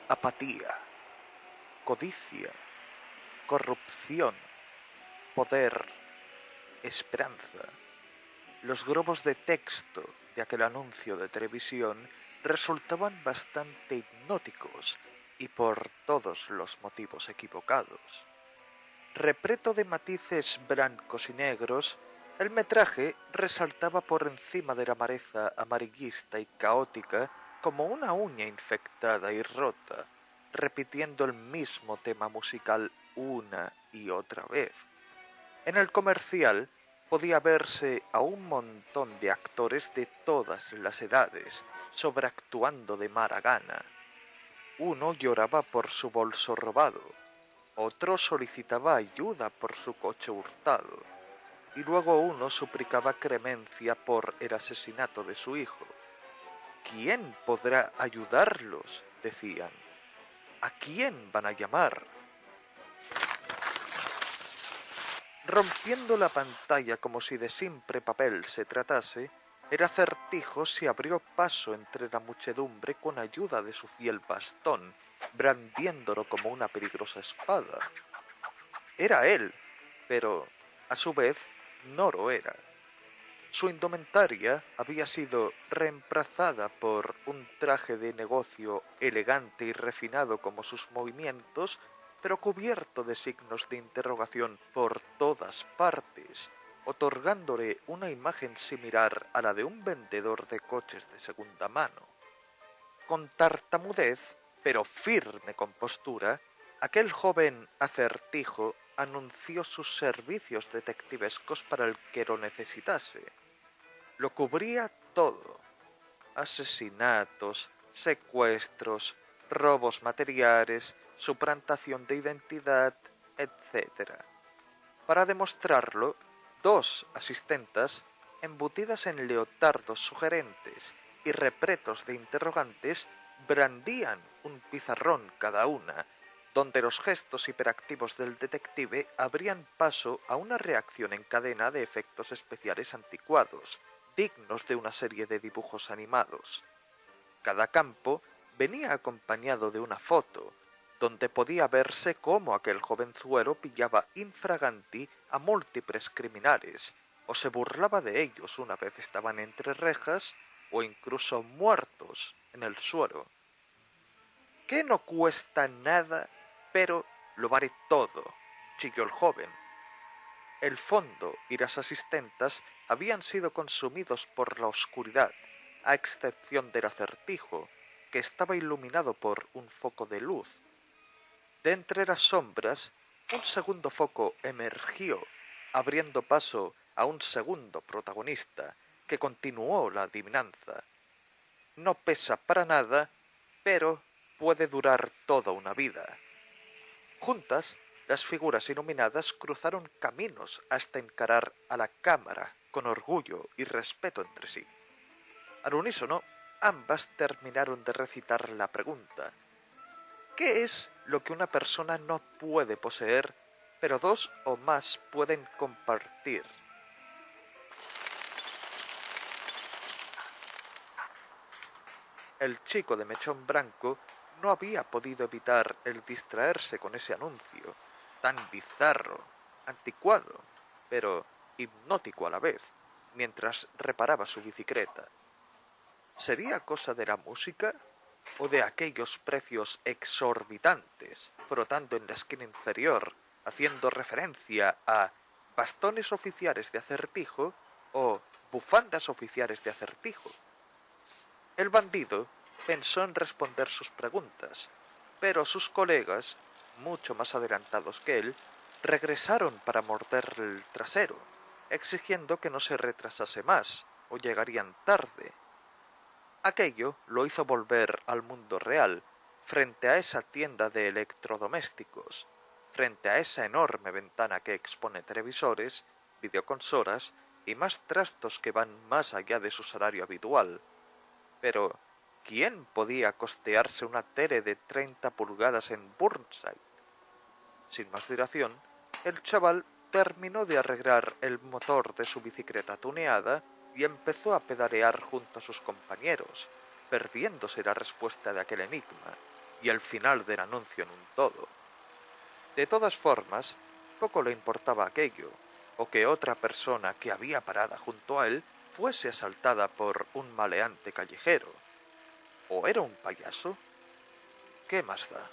apatía, codicia, corrupción, poder, esperanza. Los globos de texto de aquel anuncio de televisión resultaban bastante hipnóticos y por todos los motivos equivocados. Repleto de matices blancos y negros, el metraje resaltaba por encima de la maleza amarillista y caótica como una uña infectada y rota, repitiendo el mismo tema musical una y otra vez. En el comercial podía verse a un montón de actores de todas las edades, sobreactuando de mala gana. Uno lloraba por su bolso robado, otro solicitaba ayuda por su coche hurtado, y luego uno suplicaba clemencia por el asesinato de su hijo. ¿Quién podrá ayudarlos?, decían. ¿A quién van a llamar? Rompiendo la pantalla como si de simple papel se tratase, el Acertijo se abrió paso entre la muchedumbre con ayuda de su fiel bastón, brandiéndolo como una peligrosa espada. Era él, pero a su vez no lo era. Su indumentaria había sido reemplazada por un traje de negocio elegante y refinado como sus movimientos, pero cubierto de signos de interrogación por todas partes, otorgándole una imagen similar a la de un vendedor de coches de segunda mano. Con tartamudez, pero firme compostura, aquel joven Acertijo anunció sus servicios detectivescos para el que lo necesitase. Lo cubría todo: asesinatos, secuestros, robos materiales, suplantación de identidad, etc. Para demostrarlo, dos asistentas, embutidas en leotardos sugerentes y repletos de interrogantes, brandían un pizarrón cada una, donde los gestos hiperactivos del detective abrían paso a una reacción en cadena de efectos especiales anticuados, dignos de una serie de dibujos animados. Cada campo venía acompañado de una foto, donde podía verse cómo aquel jovenzuelo pillaba infraganti a múltiples criminales, o se burlaba de ellos una vez estaban entre rejas, o incluso muertos en el suelo. «¿Qué no cuesta nada, pero lo vale todo?», chilló el joven. El fondo y las asistentas habían sido consumidos por la oscuridad, a excepción del Acertijo, que estaba iluminado por un foco de luz. De entre las sombras, un segundo foco emergió, abriendo paso a un segundo protagonista, que continuó la adivinanza. No pesa para nada, pero puede durar toda una vida. Juntas, las figuras iluminadas cruzaron caminos hasta encarar a la cámara con orgullo y respeto entre sí. Al unísono, ambas terminaron de recitar la pregunta: ¿qué es lo que una persona no puede poseer, pero dos o más pueden compartir? El chico de mechón blanco no había podido evitar el distraerse con ese anuncio, tan bizarro, anticuado, pero hipnótico a la vez, mientras reparaba su bicicleta. ¿Sería cosa de la música o de aquellos precios exorbitantes, frotando en la esquina inferior, haciendo referencia a bastones oficiales de Acertijo o bufandas oficiales de Acertijo? El bandido pensó en responder sus preguntas, pero sus colegas, mucho más adelantados que él, regresaron para morderle el trasero, exigiendo que no se retrasase más, o llegarían tarde. Aquello lo hizo volver al mundo real, frente a esa tienda de electrodomésticos, frente a esa enorme ventana que expone televisores, videoconsolas y más trastos que van más allá de su salario habitual. Pero ¿quién podía costearse una tele de 30 pulgadas en Burnside? Sin más dilación, el chaval terminó de arreglar el motor de su bicicleta tuneada y empezó a pedalear junto a sus compañeros, perdiéndose la respuesta de aquel enigma. y el final del anuncio en un todo. De todas formas, poco le importaba aquello, o que otra persona que había parada junto a él fuese asaltada por un maleante callejero. ¿O era un payaso? ¿Qué más da?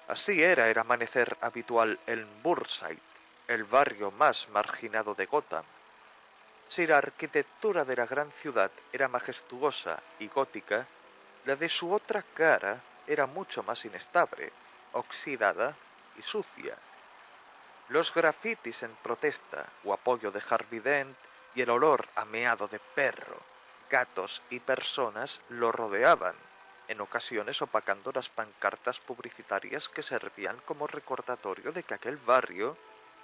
Así era el amanecer habitual en Burnside, el barrio más marginado de Gotham. Si la arquitectura de la gran ciudad era majestuosa y gótica, la de su otra cara era mucho más inestable, oxidada y sucia. Los grafitis en protesta o apoyo de Harvey Dent y el olor a meado de perro, gatos y personas lo rodeaban, en ocasiones opacando las pancartas publicitarias que servían como recordatorio de que aquel barrio,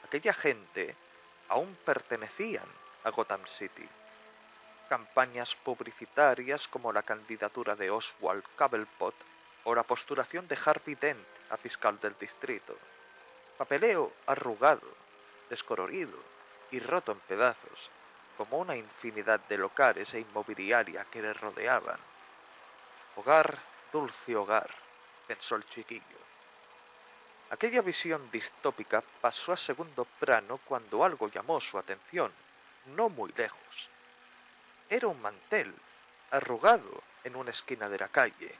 aquella gente, aún pertenecían a Gotham City. Campañas publicitarias como la candidatura de Oswald Cobblepot o la postulación de Harvey Dent a fiscal del distrito. Papeleo arrugado, descolorido y roto en pedazos, como una infinidad de locales e inmobiliaria que le rodeaban. Hogar, dulce hogar, pensó el chiquillo. Aquella visión distópica pasó a segundo plano cuando algo llamó su atención, no muy lejos. Era un mantel, arrugado en una esquina de la calle.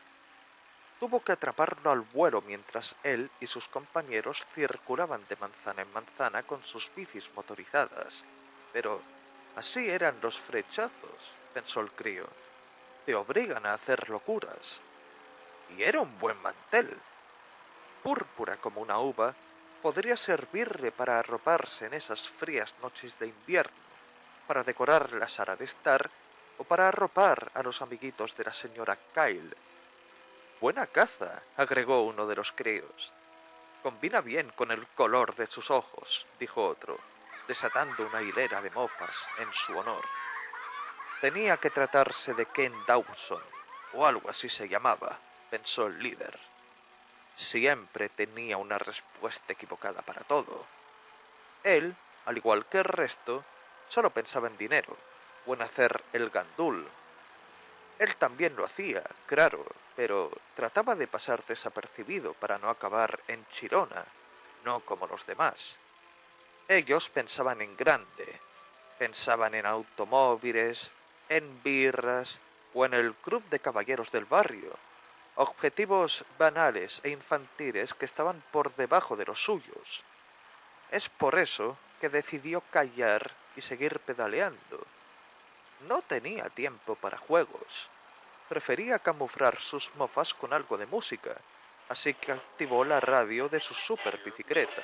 Tuvo que atraparlo al vuelo mientras él y sus compañeros circulaban de manzana en manzana con sus bicis motorizadas. Pero así eran los flechazos, pensó el crío. Te obligan a hacer locuras. Y era un buen mantel. Púrpura como una uva, podría servirle para arroparse en esas frías noches de invierno, para decorar la sala de estar o para arropar a los amiguitos de la señora Kyle. Buena caza, agregó uno de los críos. Combina bien con el color de sus ojos, dijo otro, desatando una hilera de mofas en su honor. Tenía que tratarse de Ken Dawson, o algo así se llamaba, pensó el líder. Siempre tenía una respuesta equivocada para todo. Él, al igual que el resto, solo pensaba en dinero, o en hacer el gandul. Él también lo hacía, claro, pero trataba de pasar desapercibido para no acabar en Chirona, no como los demás. Ellos pensaban en grande, pensaban en automóviles, en birras o en el club de caballeros del barrio, objetivos banales e infantiles que estaban por debajo de los suyos. Es por eso que decidió callar y seguir pedaleando. No tenía tiempo para juegos. Prefería camuflar sus mofas con algo de música, así que activó la radio de su super bicicleta.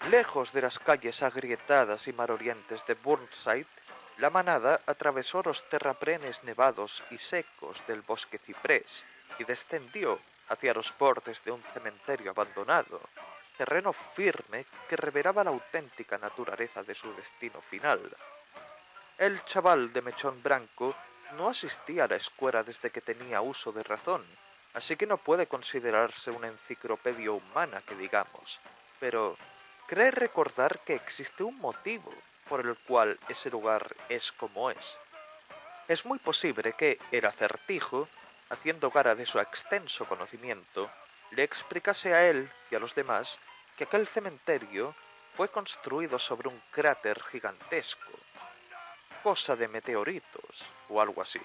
Lejos de las calles agrietadas y marorientes de Burnside, la manada atravesó los terraplenes nevados y secos del bosque ciprés y descendió hacia los bordes de un cementerio abandonado, terreno firme que revelaba la auténtica naturaleza de su destino final. El chaval de mechón blanco no asistía a la escuela desde que tenía uso de razón, así que no puede considerarse una enciclopedia humana que digamos, pero cree recordar que existe un motivo por el cual ese lugar es como es. Es muy posible que el acertijo, haciendo gara de su extenso conocimiento, le explicase a él y a los demás que aquel cementerio fue construido sobre un cráter gigantesco, cosa de meteoritos o algo así.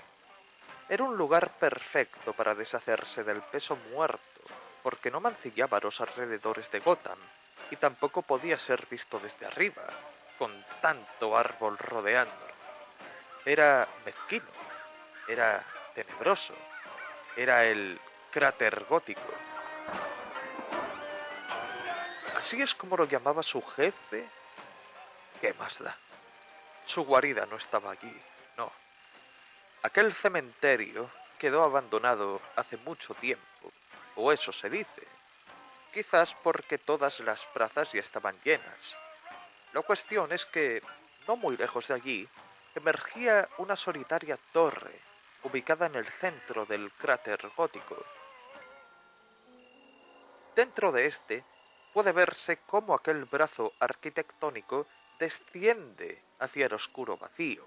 Era un lugar perfecto para deshacerse del peso muerto, porque no mancillaba los alrededores de Gotham y tampoco podía ser visto desde arriba, con tanto árbol rodeando. Era mezquino, era tenebroso, era el cráter gótico. ¿Así es como lo llamaba su jefe? ¿Qué más da? Su guarida no estaba allí, no. Aquel cementerio quedó abandonado hace mucho tiempo, o eso se dice. Quizás porque todas las plazas ya estaban llenas. La cuestión es que, no muy lejos de allí, emergía una solitaria torre, ubicada en el centro del cráter gótico. Dentro de este puede verse cómo aquel brazo arquitectónico desciende hacia el oscuro vacío.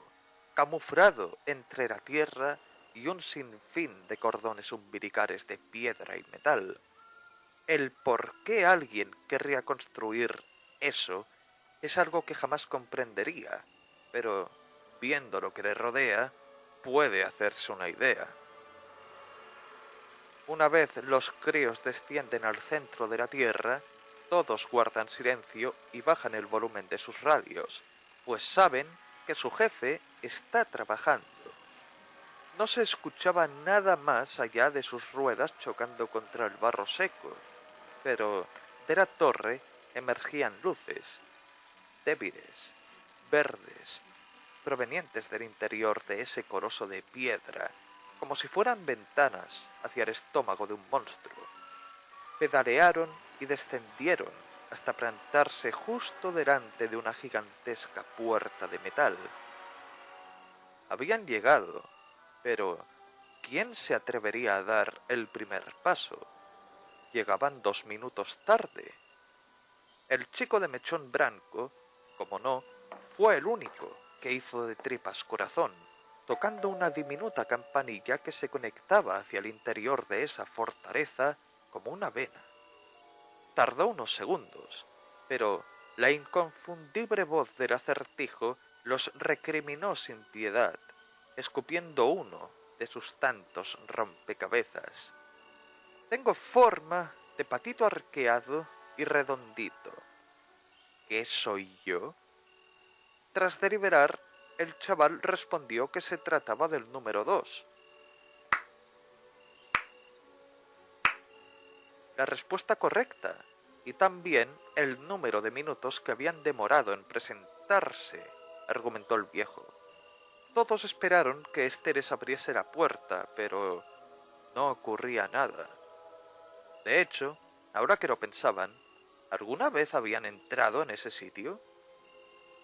camuflado entre la tierra y un sinfín de cordones umbilicales de piedra y metal. El por qué alguien querría construir eso es algo que jamás comprendería, pero viendo lo que le rodea, puede hacerse una idea. Una vez los críos descienden al centro de la Tierra, todos guardan silencio y bajan el volumen de sus radios, pues saben que su jefe está trabajando. No se escuchaba nada más allá de sus ruedas chocando contra el barro seco, pero de la torre emergían luces, débiles, verdes, provenientes del interior de ese coloso de piedra, como si fueran ventanas hacia el estómago de un monstruo. Pedalearon y descendieron hasta plantarse justo delante de una gigantesca puerta de metal. Habían llegado, pero ¿quién se atrevería a dar el primer paso? Llegaban 2 minutos tarde. El chico de mechón blanco, como no, fue el único que hizo de tripas corazón, tocando una diminuta campanilla que se conectaba hacia el interior de esa fortaleza como una vena. Tardó unos segundos, pero la inconfundible voz del Acertijo los recriminó sin piedad, escupiendo uno de sus tantos rompecabezas. Tengo forma de patito arqueado y redondito. ¿Qué soy yo? Tras deliberar, el chaval respondió que se trataba del número 2. La respuesta correcta, y también el número de minutos que habían demorado en presentarse, argumentó el viejo. Todos esperaron que éste les abriese la puerta, pero no ocurría nada. De hecho, ahora que lo pensaban, ¿alguna vez habían entrado en ese sitio?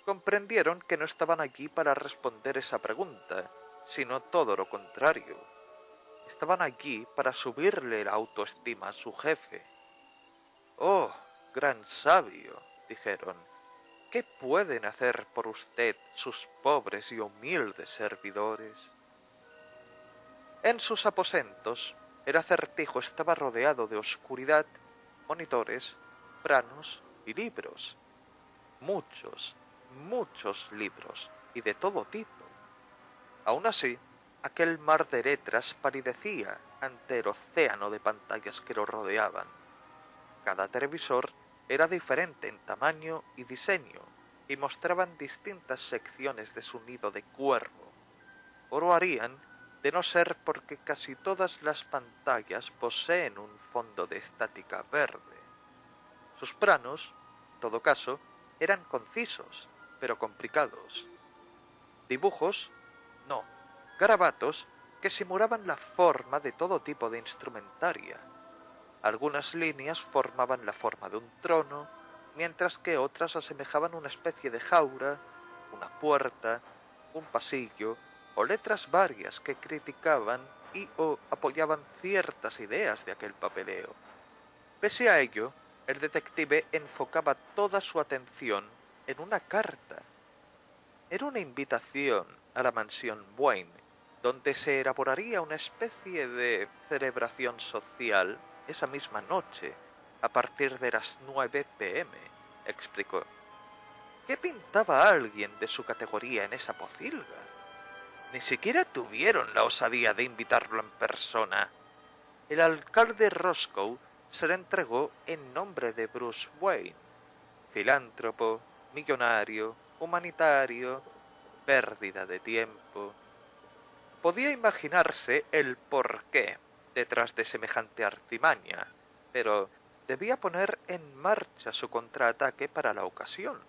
Comprendieron que no estaban allí para responder esa pregunta, sino todo lo contrario. Estaban allí para subirle la autoestima a su jefe. «Oh, gran sabio», dijeron, «¿qué pueden hacer por usted sus pobres y humildes servidores?» En sus aposentos, el Acertijo estaba rodeado de oscuridad, monitores, planos y libros. Muchos libros, y de todo tipo. Aún así, aquel mar de letras palidecía ante el océano de pantallas que lo rodeaban. Cada televisor era diferente en tamaño y diseño, y mostraban distintas secciones de su nido de cuervo. O lo harían de no ser porque casi todas las pantallas poseen un fondo de estática verde. Sus planos, en todo caso, eran concisos, pero complicados. Dibujos, no, garabatos que simulaban la forma de todo tipo de instrumentaria. Algunas líneas formaban la forma de un trono, mientras que otras asemejaban una especie de jaula, una puerta, un pasillo o letras varias que criticaban y o apoyaban ciertas ideas de aquel papeleo. Pese a ello, el detective enfocaba toda su atención en una carta. Era una invitación a la mansión Wayne, donde se elaboraría una especie de celebración social esa misma noche, a partir de las 9 p.m., explicó. ¿Qué pintaba alguien de su categoría en esa pocilga? Ni siquiera tuvieron la osadía de invitarlo en persona. El alcalde Roscoe se le entregó en nombre de Bruce Wayne, filántropo, millonario, humanitario, pérdida de tiempo. Podía imaginarse el porqué detrás de semejante artimaña, pero debía poner en marcha su contraataque para la ocasión.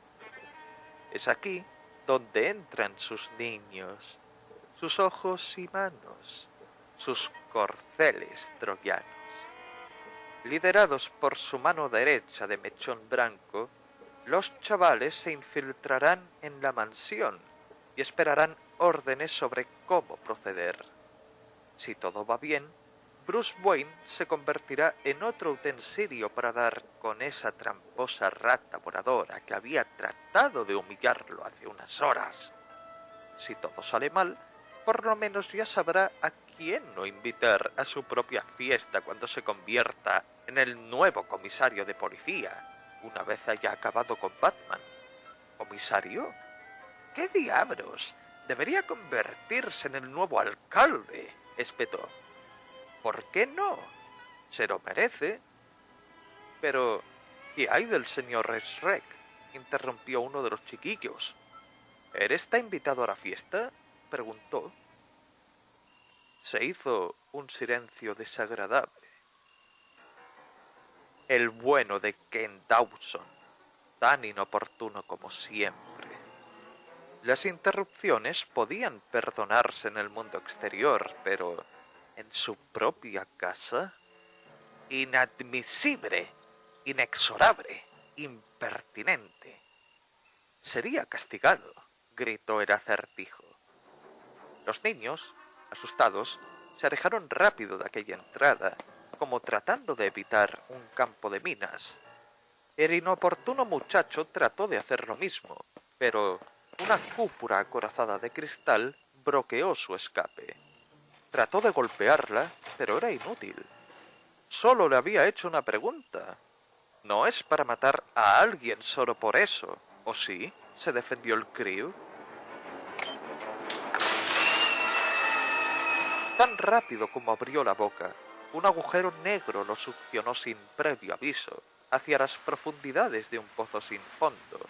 Es aquí donde entran sus niños, sus ojos y manos, sus corceles troyanos. Liderados por su mano derecha de mechón blanco, los chavales se infiltrarán en la mansión y esperarán órdenes sobre cómo proceder. Si todo va bien, Bruce Wayne se convertirá en otro utensilio para dar con esa tramposa rata voladora que había tratado de humillarlo hace unas horas. si todo sale mal, por lo menos ya sabrá a quién no invitar a su propia fiesta cuando se convierta en el nuevo comisario de policía, una vez haya acabado con Batman. ¿Comisario? ¿Qué diablos? Debería convertirse en el nuevo alcalde, espetó. ¿Por qué no? Se lo merece. Pero, ¿qué hay del señor Shrek? Interrumpió uno de los chiquillos. ¿Eres está invitado a la fiesta? Preguntó. Se hizo un silencio desagradable. El bueno de Ken Dawson, tan inoportuno como siempre. Las interrupciones podían perdonarse en el mundo exterior, pero en su propia casa, inadmisible, inexorable, impertinente. Sería castigado, gritó el Acertijo. Los niños, asustados, se alejaron rápido de aquella entrada, como tratando de evitar un campo de minas. El inoportuno muchacho trató de hacer lo mismo, pero una cúpula acorazada de cristal bloqueó su escape. Trató de golpearla, pero era inútil. Solo le había hecho una pregunta. No es para matar a alguien solo por eso, ¿o sí? Se defendió el crío. Tan rápido como abrió la boca, un agujero negro lo succionó sin previo aviso hacia las profundidades de un pozo sin fondo,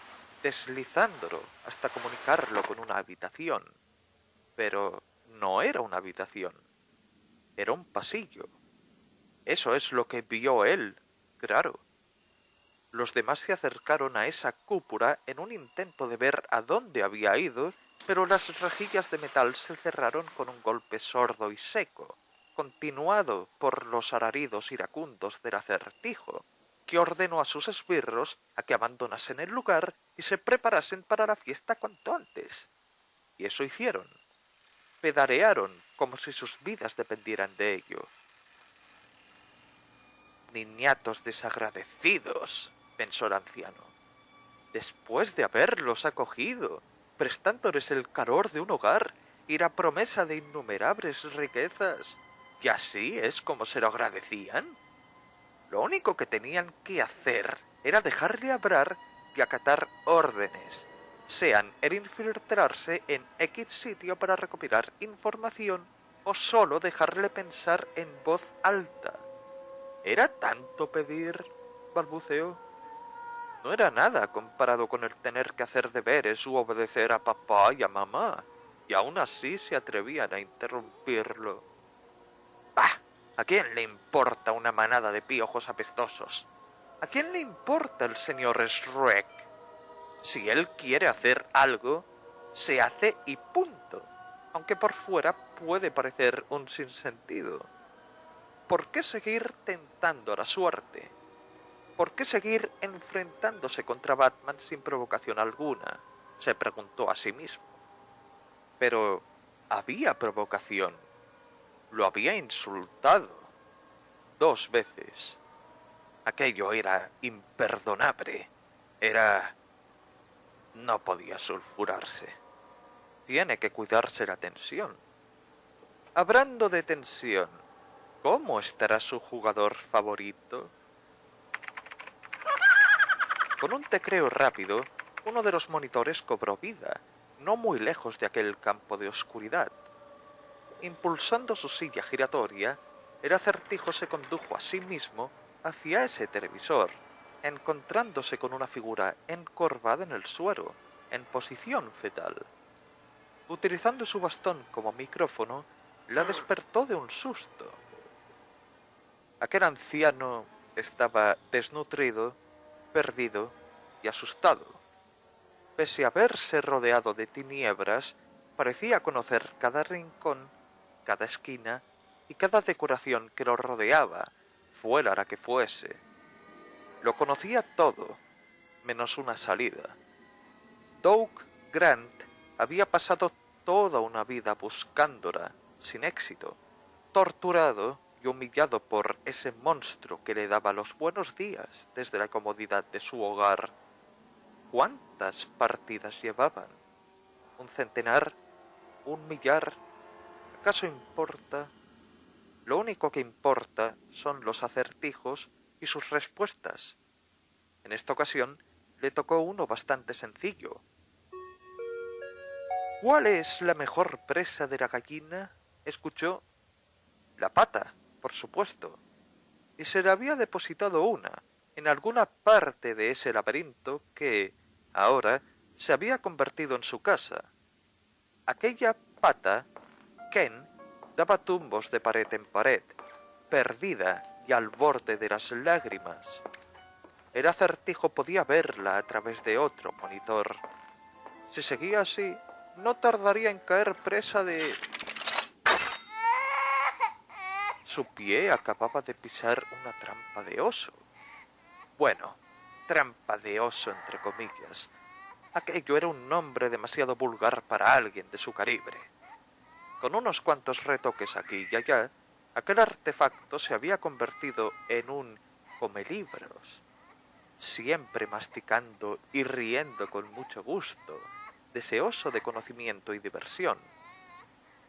deslizándolo hasta comunicarlo con una habitación. Pero no era una habitación, era un pasillo. Eso es lo que vio él, claro. Los demás se acercaron a esa cúpula en un intento de ver a dónde había ido, pero las rejillas de metal se cerraron con un golpe sordo y seco, continuado por los alaridos iracundos del Acertijo, que ordenó a sus esbirros a que abandonasen el lugar y se preparasen para la fiesta cuanto antes. Y eso hicieron. Pedalearon como si sus vidas dependieran de ello. Niñatos desagradecidos, pensó el anciano. Después de haberlos acogido, prestándoles el calor de un hogar y la promesa de innumerables riquezas, ¿y así es como se lo agradecían? Lo único que tenían que hacer era dejarle hablar y acatar órdenes, sean el infiltrarse en X sitio para recopilar información o solo dejarle pensar en voz alta. ¿Era tanto pedir? Balbuceó. No era nada comparado con el tener que hacer deberes u obedecer a papá y a mamá, y aún así se atrevían a interrumpirlo. ¡Bah! ¿A quién le importa una manada de piojos apestosos? ¿A quién le importa el señor Shrek? Si él quiere hacer algo, se hace y punto, aunque por fuera puede parecer un sinsentido. ¿Por qué seguir tentando la suerte? ¿Por qué seguir enfrentándose contra Batman sin provocación alguna? Se preguntó a sí mismo. Pero había provocación. Lo había insultado 2 veces. Aquello era imperdonable. No podía sulfurarse. Tiene que cuidarse la tensión. Hablando de tensión, ¿cómo estará su jugador favorito? Con un tecleo rápido, uno de los monitores cobró vida, no muy lejos de aquel campo de oscuridad. Impulsando su silla giratoria, el Acertijo se condujo a sí mismo hacia ese televisor, encontrándose con una figura encorvada en el suelo, en posición fetal. Utilizando su bastón como micrófono, la despertó de un susto. Aquel anciano estaba desnutrido, perdido y asustado. Pese a verse rodeado de tinieblas, parecía conocer cada rincón, cada esquina y cada decoración que lo rodeaba, fuera la que fuese. Lo conocía todo, menos una salida. Doug Grant había pasado toda una vida buscándola, sin éxito, torturado y humillado por ese monstruo que le daba los buenos días desde la comodidad de su hogar. ¿Cuántas partidas llevaban? ¿Un centenar? ¿1 millar? ¿Acaso importa? Lo único que importa son los acertijos y sus respuestas. En esta ocasión le tocó uno bastante sencillo. ¿Cuál es la mejor presa de la gallina? Escuchó. La pata, por supuesto. Y se le había depositado una en alguna parte de ese laberinto que, ahora, se había convertido en su casa. Aquella pata, Ken, daba tumbos de pared en pared, perdida y al borde de las lágrimas. El acertijo podía verla a través de otro monitor. Si seguía así, no tardaría en caer presa de... Su pie acababa de pisar una trampa de oso. Bueno, trampa de oso entre comillas. Aquello era un nombre demasiado vulgar para alguien de su calibre. Con unos cuantos retoques aquí y allá, aquel artefacto se había convertido en un comelibros, siempre masticando y riendo con mucho gusto, deseoso de conocimiento y diversión.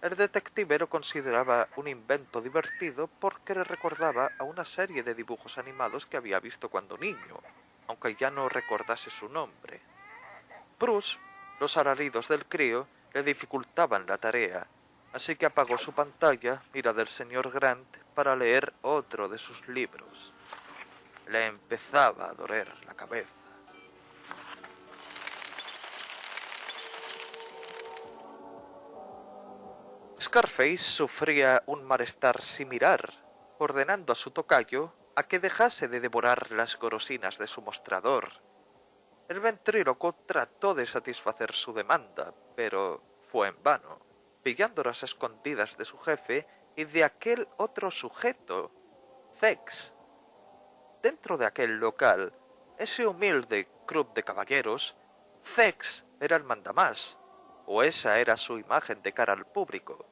El detective lo consideraba un invento divertido porque le recordaba a una serie de dibujos animados que había visto cuando niño, aunque ya no recordase su nombre. Bruce, los alaridos del crío, le dificultaban la tarea, así que apagó su pantalla y la del señor Grant para leer otro de sus libros. Le empezaba a doler la cabeza. Scarface sufría un malestar similar, ordenando a su tocayo a que dejase de devorar las golosinas de su mostrador. El ventríloco trató de satisfacer su demanda, pero fue en vano, pillando las escondidas de su jefe y de aquel otro sujeto, Zex. Dentro de aquel local, ese humilde club de caballeros, Zex era el mandamás, o esa era su imagen de cara al público.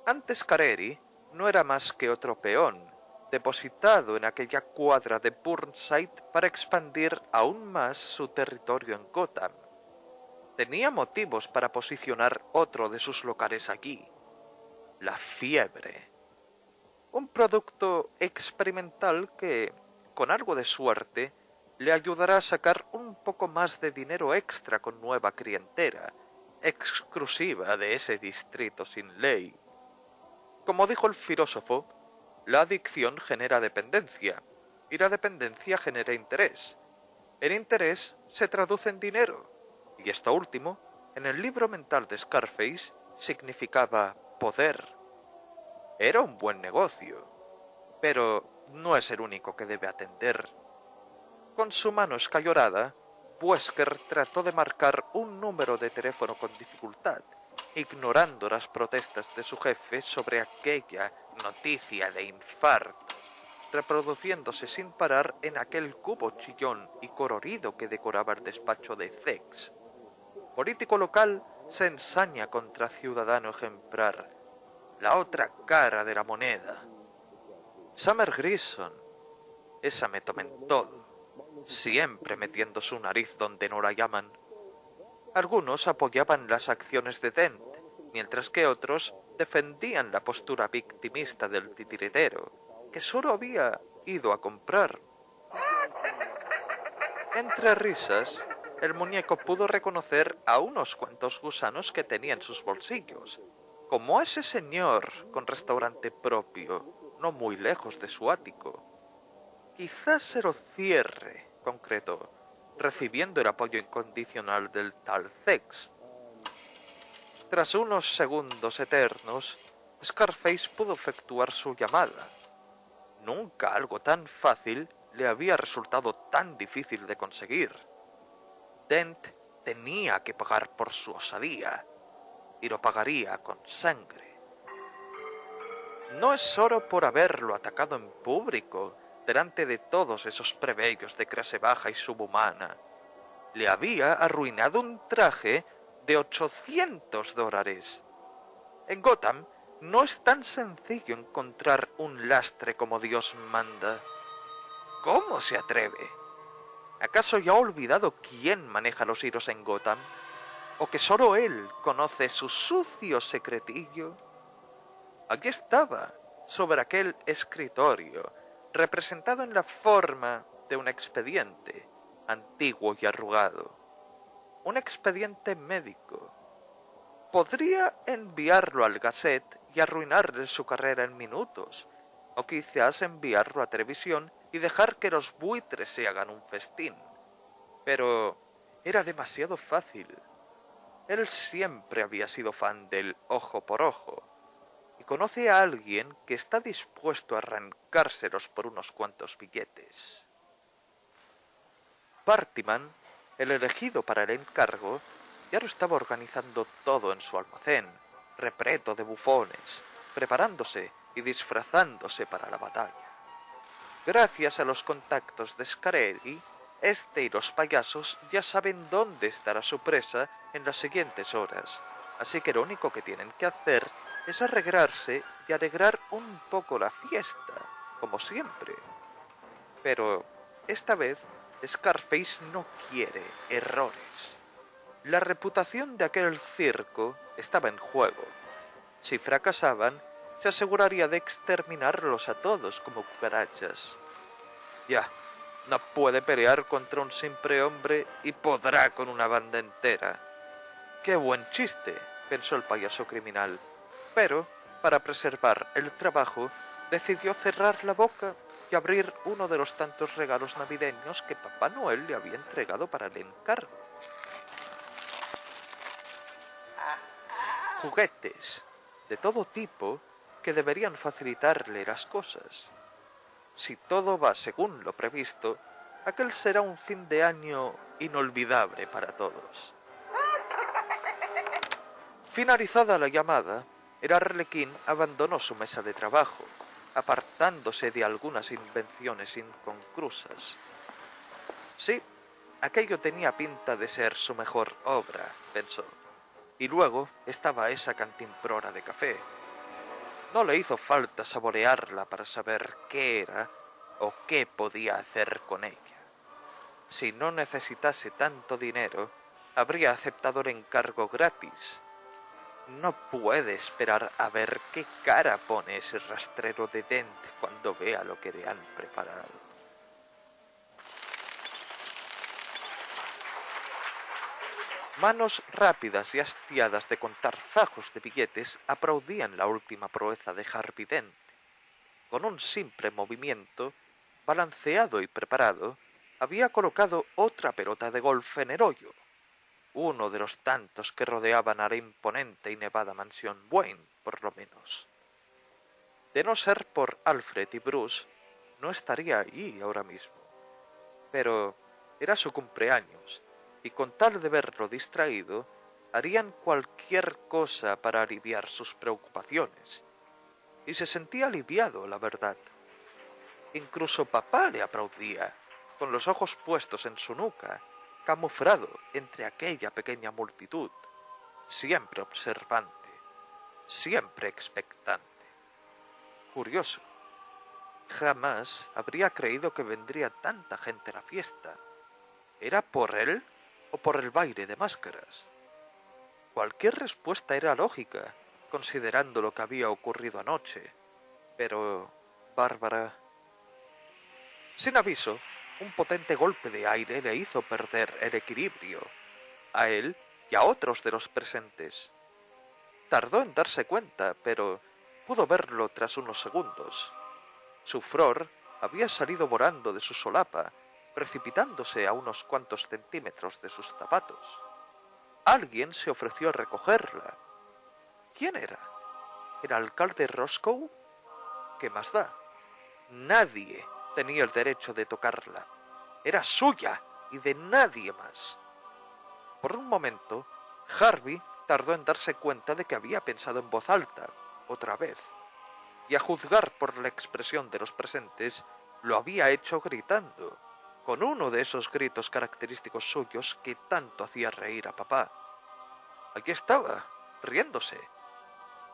Antes Careri no era más que otro peón, depositado en aquella cuadra de Burnside para expandir aún más su territorio en Gotham. Tenía motivos para posicionar otro de sus locales allí, la Fiebre. Un producto experimental que, con algo de suerte, le ayudará a sacar un poco más de dinero extra con nueva clientela, exclusiva de ese distrito sin ley. Como dijo el filósofo, la adicción genera dependencia, y la dependencia genera interés. El interés se traduce en dinero, y esto último, en el libro mental de Scarface, significaba poder. Era un buen negocio, pero no es el único que debe atender. Con su mano escayolada, Wesker trató de marcar un número de teléfono con dificultad, ignorando las protestas de su jefe sobre aquella noticia de infarto, reproduciéndose sin parar en aquel cubo chillón y colorido que decoraba el despacho de Zex. Político local se ensaña contra ciudadano ejemplar, la otra cara de la moneda. Summer Grissom, esa me tomen todo, siempre metiendo su nariz donde no la llaman. Algunos apoyaban las acciones de Dent, mientras que otros defendían la postura victimista del titiritero, que solo había ido a comprar. Entre risas, el muñeco pudo reconocer a unos cuantos gusanos que tenía en sus bolsillos, como ese señor con restaurante propio, no muy lejos de su ático. Quizás se lo cierre, concretó, recibiendo el apoyo incondicional del tal Zex. Tras unos segundos eternos, Scarface pudo efectuar su llamada. Nunca algo tan fácil le había resultado tan difícil de conseguir. Dent tenía que pagar por su osadía, y lo pagaría con sangre. No es solo por haberlo atacado en público, delante de todos esos plebeyos de clase baja y subhumana. Le había arruinado un traje de $800. En Gotham no es tan sencillo encontrar un lastre como Dios manda. ¿Cómo se atreve? ¿Acaso ya ha olvidado quién maneja los hilos en Gotham? ¿O que solo él conoce su sucio secretillo? Allí estaba, sobre aquel escritorio, representado en la forma de un expediente, antiguo y arrugado. Un expediente médico. Podría enviarlo al Gazette y arruinarle su carrera en minutos, o quizás enviarlo a televisión y dejar que los buitres se hagan un festín. Pero era demasiado fácil. Él siempre había sido fan del ojo por ojo, y conoce a alguien que está dispuesto a arrancárselos por unos cuantos billetes. Bartyman, el elegido para el encargo, ya lo estaba organizando todo en su almacén, repleto de bufones, preparándose y disfrazándose para la batalla. Gracias a los contactos de Scarelli, este y los payasos ya saben dónde estará su presa en las siguientes horas, así que lo único que tienen que hacer es arreglarse y alegrar un poco la fiesta, como siempre. Pero esta vez Scarface no quiere errores. La reputación de aquel circo estaba en juego. Si fracasaban, se aseguraría de exterminarlos a todos como cucarachas. Ya, no puede pelear contra un simple hombre y podrá con una banda entera. ¡Qué buen chiste!, pensó el payaso criminal. Pero, para preservar el trabajo, decidió cerrar la boca y abrir uno de los tantos regalos navideños que Papá Noel le había entregado para el encargo. Juguetes de todo tipo que deberían facilitarle las cosas. Si todo va según lo previsto, aquel será un fin de año inolvidable para todos. Finalizada la llamada, el arlequín abandonó su mesa de trabajo, apartándose de algunas invenciones inconclusas. Sí, aquello tenía pinta de ser su mejor obra, pensó. Y luego estaba esa cantimplora de café. No le hizo falta saborearla para saber qué era o qué podía hacer con ella. Si no necesitase tanto dinero, habría aceptado el encargo gratis. No puede esperar a ver qué cara pone ese rastrero de Dent cuando vea lo que le han preparado. Manos rápidas y hastiadas de contar fajos de billetes aplaudían la última proeza de Harvey Dent. Con un simple movimiento, balanceado y preparado, había colocado otra pelota de golf en el hoyo, uno de los tantos que rodeaban a la imponente y nevada mansión Wayne, por lo menos. De no ser por Alfred y Bruce, no estaría allí ahora mismo. Pero era su cumpleaños, y con tal de verlo distraído, harían cualquier cosa para aliviar sus preocupaciones. Y se sentía aliviado, la verdad. Incluso papá le aplaudía, con los ojos puestos en su nuca, camuflado entre aquella pequeña multitud, siempre observante, siempre expectante. Curioso, jamás habría creído que vendría tanta gente a la fiesta. ¿Era por él o por el baile de máscaras? Cualquier respuesta era lógica, considerando lo que había ocurrido anoche. Pero Bárbara... Sin aviso, un potente golpe de aire le hizo perder el equilibrio, a él y a otros de los presentes. Tardó en darse cuenta, pero pudo verlo tras unos segundos. Su flor había salido volando de su solapa, precipitándose a unos cuantos centímetros de sus zapatos. Alguien se ofreció a recogerla. ¿Quién era? ¿El alcalde Roscoe? ¿Qué más da? Nadie tenía el derecho de tocarla. Era suya y de nadie más. Por un momento, Harvey tardó en darse cuenta de que había pensado en voz alta, otra vez, y a juzgar por la expresión de los presentes, lo había hecho gritando, con uno de esos gritos característicos suyos que tanto hacía reír a papá. Allí estaba, riéndose.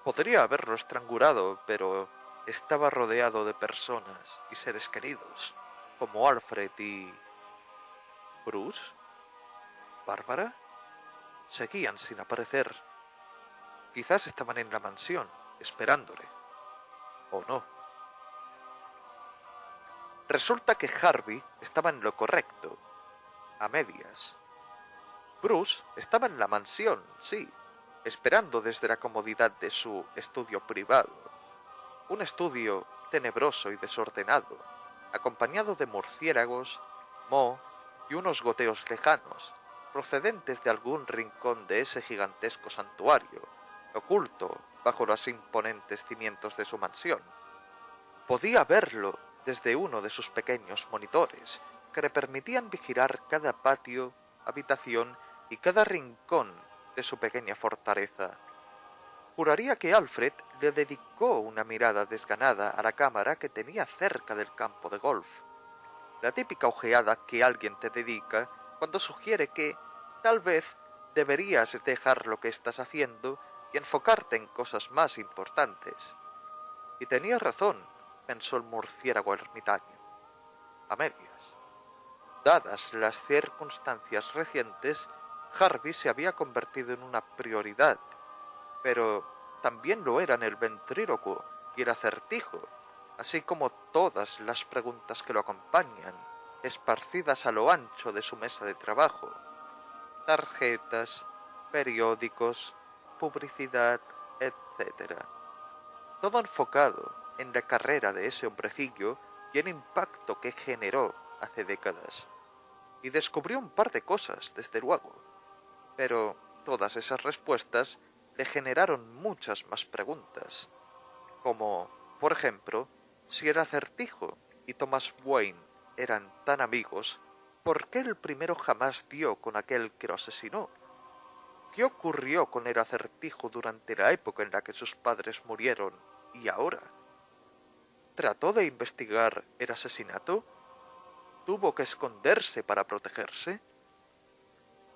Podría haberlo estrangulado, pero estaba rodeado de personas y seres queridos, como Alfred y... ¿Bruce? ¿Bárbara? seguían sin aparecer. Quizás estaban en la mansión, esperándole. O no. Resulta que Harvey estaba en lo correcto, a medias. Bruce estaba en la mansión, sí, esperando desde la comodidad de su estudio privado. Un estudio tenebroso y desordenado, acompañado de murciélagos, moho y unos goteos lejanos, procedentes de algún rincón de ese gigantesco santuario, oculto bajo los imponentes cimientos de su mansión. Podía verlo desde uno de sus pequeños monitores, que le permitían vigilar cada patio, habitación y cada rincón de su pequeña fortaleza. Juraría que Alfred le dedicó una mirada desganada a la cámara que tenía cerca del campo de golf. La típica ojeada que alguien te dedica cuando sugiere que, tal vez, deberías dejar lo que estás haciendo y enfocarte en cosas más importantes. Y tenía razón, pensó el murciélago ermitaño. A medias. Dadas las circunstancias recientes, Harvey se había convertido en una prioridad, pero también lo eran el ventrílocuo y el acertijo, así como todas las preguntas que lo acompañan, esparcidas a lo ancho de su mesa de trabajo. Tarjetas, periódicos, publicidad, etc. Todo enfocado en la carrera de ese hombrecillo y el impacto que generó hace décadas. Y descubrió un par de cosas, desde luego, pero todas esas respuestas le generaron muchas más preguntas, como, por ejemplo, si el acertijo y Thomas Wayne eran tan amigos, ¿por qué el primero jamás dio con aquel que lo asesinó? ¿Qué ocurrió con el acertijo durante la época en la que sus padres murieron y ahora? ¿Trató de investigar el asesinato? ¿Tuvo que esconderse para protegerse?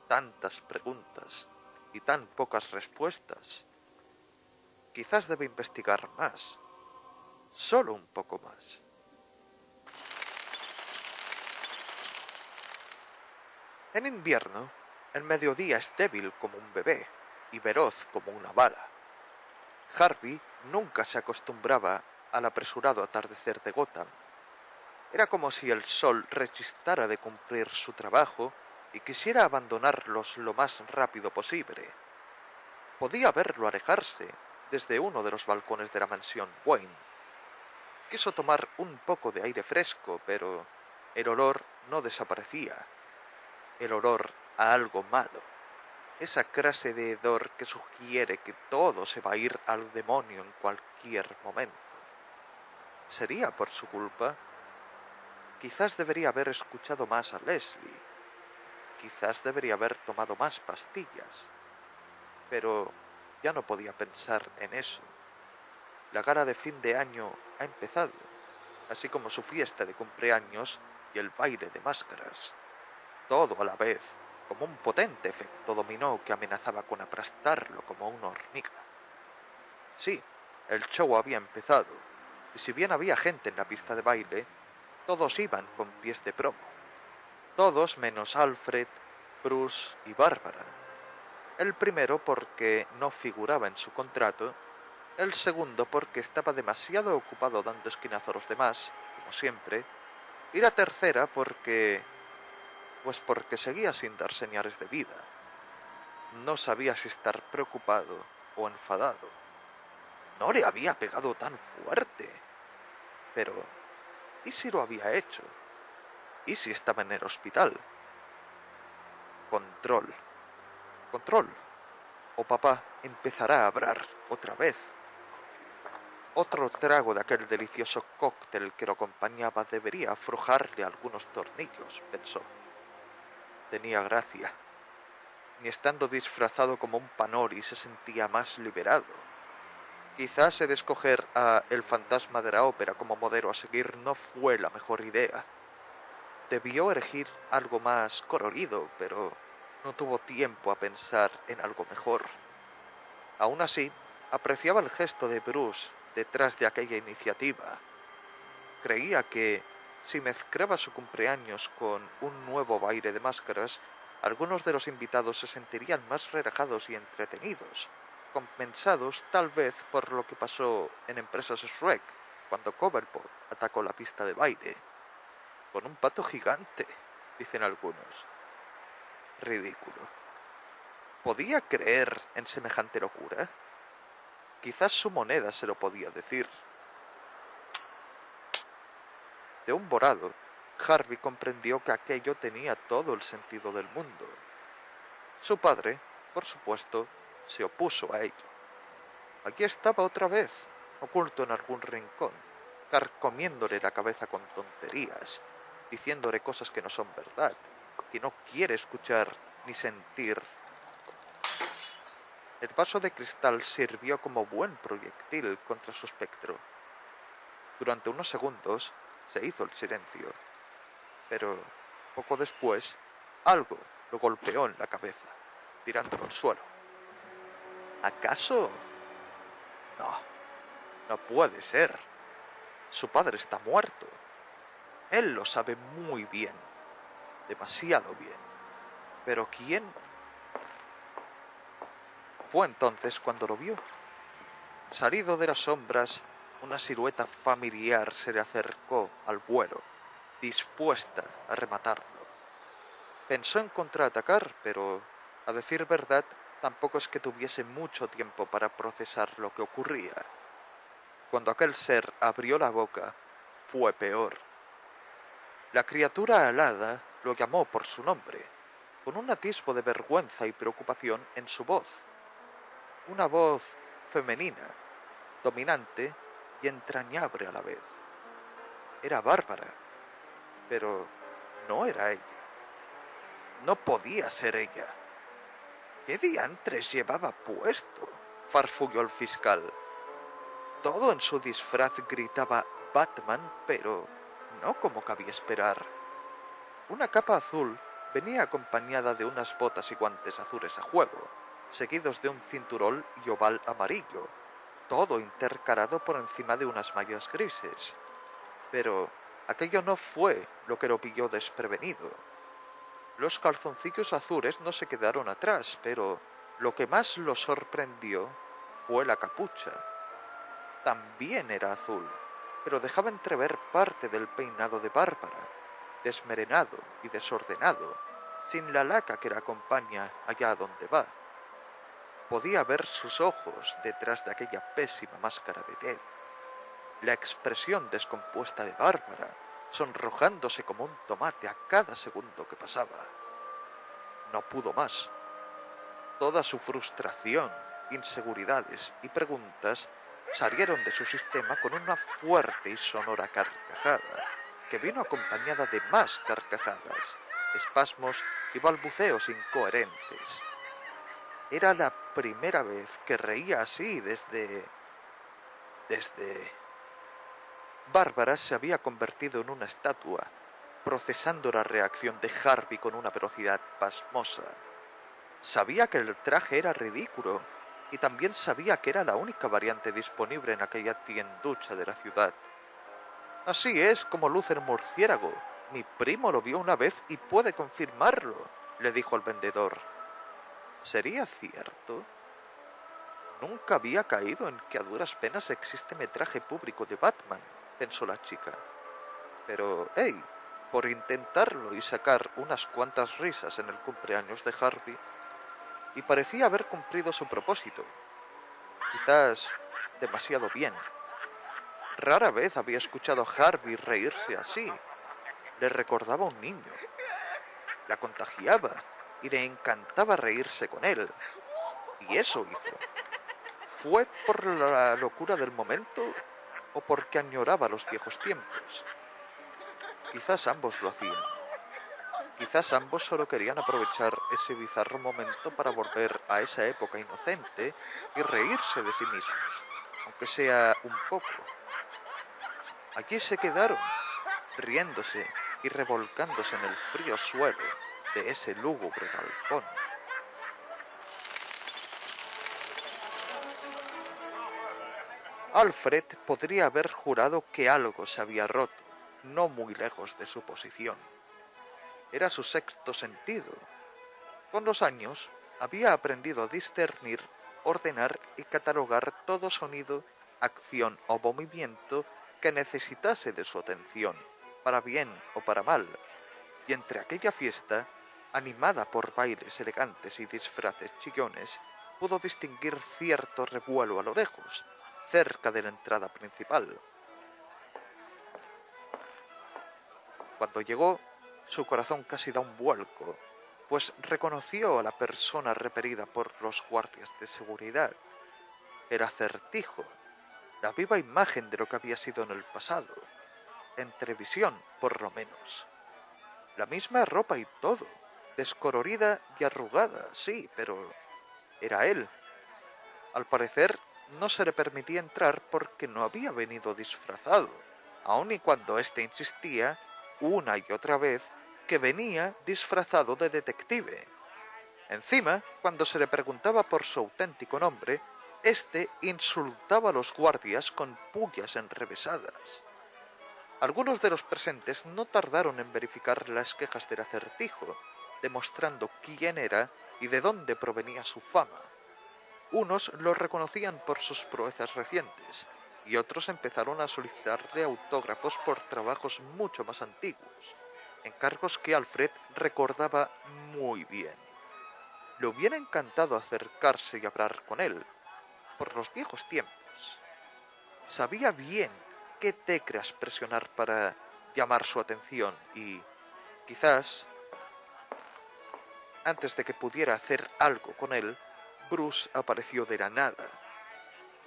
Tantas preguntas y tan pocas respuestas. Quizás debe investigar más. Solo un poco más. En invierno, el mediodía es débil como un bebé y veloz como una bala. Harvey nunca se acostumbraba al apresurado atardecer de Gotham. Era como si el sol rechistara de cumplir su trabajo y quisiera abandonarlos lo más rápido posible. Podía verlo alejarse desde uno de los balcones de la mansión Wayne. Quiso tomar un poco de aire fresco, pero el olor no desaparecía. El olor a algo malo. Esa clase de hedor que sugiere que todo se va a ir al demonio en cualquier momento. ¿Sería por su culpa? Quizás debería haber escuchado más a Leslie. Quizás debería haber tomado más pastillas. Pero ya no podía pensar en eso. La gala de fin de año ha empezado, así como su fiesta de cumpleaños y el baile de máscaras. Todo a la vez, como un potente efecto dominó que amenazaba con aplastarlo como una hormiga. Sí, el show había empezado, y si bien había gente en la pista de baile, todos iban con pies de promo. Todos menos Alfred, Bruce y Bárbara. El primero porque no figuraba en su contrato, el segundo porque estaba demasiado ocupado dando esquinazo a los demás, como siempre, y la tercera porque seguía sin dar señales de vida. No sabía si estar preocupado o enfadado. No le había pegado tan fuerte. Pero, ¿y si lo había hecho? ¿Y si estaba en el hospital? Control. Control. O papá empezará a hablar otra vez. Otro trago de aquel delicioso cóctel que lo acompañaba debería aflojarle algunos tornillos, pensó. Tenía gracia. Ni estando disfrazado como un panori se sentía más liberado. Quizás el escoger a El fantasma de la ópera como modelo a seguir no fue la mejor idea. Debió elegir algo más colorido, pero no tuvo tiempo a pensar en algo mejor. Aún así, apreciaba el gesto de Bruce detrás de aquella iniciativa. Creía que, si mezclaba su cumpleaños con un nuevo baile de máscaras, algunos de los invitados se sentirían más relajados y entretenidos, compensados tal vez por lo que pasó en Empresas Shrek, cuando Cobblepot atacó la pista de baile. Con un pato gigante, dicen algunos. Ridículo. ¿Podía creer en semejante locura? Quizás su moneda se lo podía decir. De un borado, Harvey comprendió que aquello tenía todo el sentido del mundo. Su padre, por supuesto, se opuso a ello. Allí estaba otra vez, oculto en algún rincón, carcomiéndole la cabeza con tonterías, diciéndole cosas que no son verdad, que no quiere escuchar ni sentir. El vaso de cristal sirvió como buen proyectil contra su espectro. Durante unos segundos se hizo el silencio, pero poco después algo lo golpeó en la cabeza, tirándolo al suelo. ¿Acaso? No, no puede ser. Su padre está muerto. Él lo sabe muy bien, demasiado bien. ¿Pero quién? Fue entonces cuando lo vio. Salido de las sombras, una silueta familiar se le acercó al vuelo, dispuesta a rematarlo. Pensó en contraatacar, pero, a decir verdad, tampoco es que tuviese mucho tiempo para procesar lo que ocurría. Cuando aquel ser abrió la boca, fue peor. La criatura alada lo llamó por su nombre, con un atisbo de vergüenza y preocupación en su voz. Una voz femenina, dominante y entrañable a la vez. Era Bárbara, pero no era ella. No podía ser ella. ¿Qué diantres llevaba puesto?, farfulló el fiscal. Todo en su disfraz gritaba Batman, pero no como cabía esperar. Una capa azul venía acompañada de unas botas y guantes azules a juego, seguidos de un cinturón y oval amarillo, todo intercalado por encima de unas mallas grises. Pero aquello no fue lo que lo pilló desprevenido. Los calzoncillos azules no se quedaron atrás, pero lo que más lo sorprendió fue la capucha. También era azul, pero dejaba entrever parte del peinado de Bárbara, desmelenado y desordenado, sin la laca que la acompaña allá a donde va. Podía ver sus ojos detrás de aquella pésima máscara de tela. La expresión descompuesta de Bárbara, sonrojándose como un tomate a cada segundo que pasaba. No pudo más. Toda su frustración, inseguridades y preguntas salieron de su sistema con una fuerte y sonora carcajada, que vino acompañada de más carcajadas, espasmos y balbuceos incoherentes. Era la primera vez que reía así desde... Bárbara se había convertido en una estatua, procesando la reacción de Harvey con una velocidad pasmosa. Sabía que el traje era ridículo, y también sabía que era la única variante disponible en aquella tienducha de la ciudad. Así es como luce el murciélago. Mi primo lo vio una vez y puede confirmarlo, le dijo el vendedor. ¿Sería cierto? Nunca había caído en que a duras penas existe metraje público de Batman, pensó la chica. Pero, hey, por intentarlo y sacar unas cuantas risas en el cumpleaños de Harvey, y parecía haber cumplido su propósito. Quizás demasiado bien. Rara vez había escuchado a Harvey reírse así. Le recordaba a un niño. La contagiaba y le encantaba reírse con él. Y eso hizo. ¿Fue por la locura del momento o porque añoraba los viejos tiempos? Quizás ambos lo hacían. Quizás ambos solo querían aprovechar ese bizarro momento para volver a esa época inocente y reírse de sí mismos, aunque sea un poco. Allí se quedaron, riéndose y revolcándose en el frío suelo de ese lúgubre balcón. Alfred podría haber jurado que algo se había roto, no muy lejos de su posición. Era su sexto sentido. Con los años, había aprendido a discernir, ordenar y catalogar todo sonido, acción o movimiento que necesitase de su atención, para bien o para mal, y entre aquella fiesta, animada por bailes elegantes y disfraces chillones, pudo distinguir cierto revuelo a lo lejos, cerca de la entrada principal. Cuando llegó, su corazón casi da un vuelco, pues reconoció a la persona referida por los guardias de seguridad. Era Acertijo, la viva imagen de lo que había sido en el pasado, en televisión por lo menos. La misma ropa y todo, descolorida y arrugada, sí, pero era él. Al parecer, no se le permitía entrar porque no había venido disfrazado, aun y cuando éste insistía, una y otra vez, que venía disfrazado de detective. Encima, cuando se le preguntaba por su auténtico nombre, éste insultaba a los guardias con pullas enrevesadas. Algunos de los presentes no tardaron en verificar las quejas del Acertijo, demostrando quién era y de dónde provenía su fama. Unos lo reconocían por sus proezas recientes, y otros empezaron a solicitarle autógrafos por trabajos mucho más antiguos, encargos que Alfred recordaba muy bien. Le hubiera encantado acercarse y hablar con él, por los viejos tiempos. Sabía bien qué teclas presionar para llamar su atención y, quizás, antes de que pudiera hacer algo con él, Bruce apareció de la nada.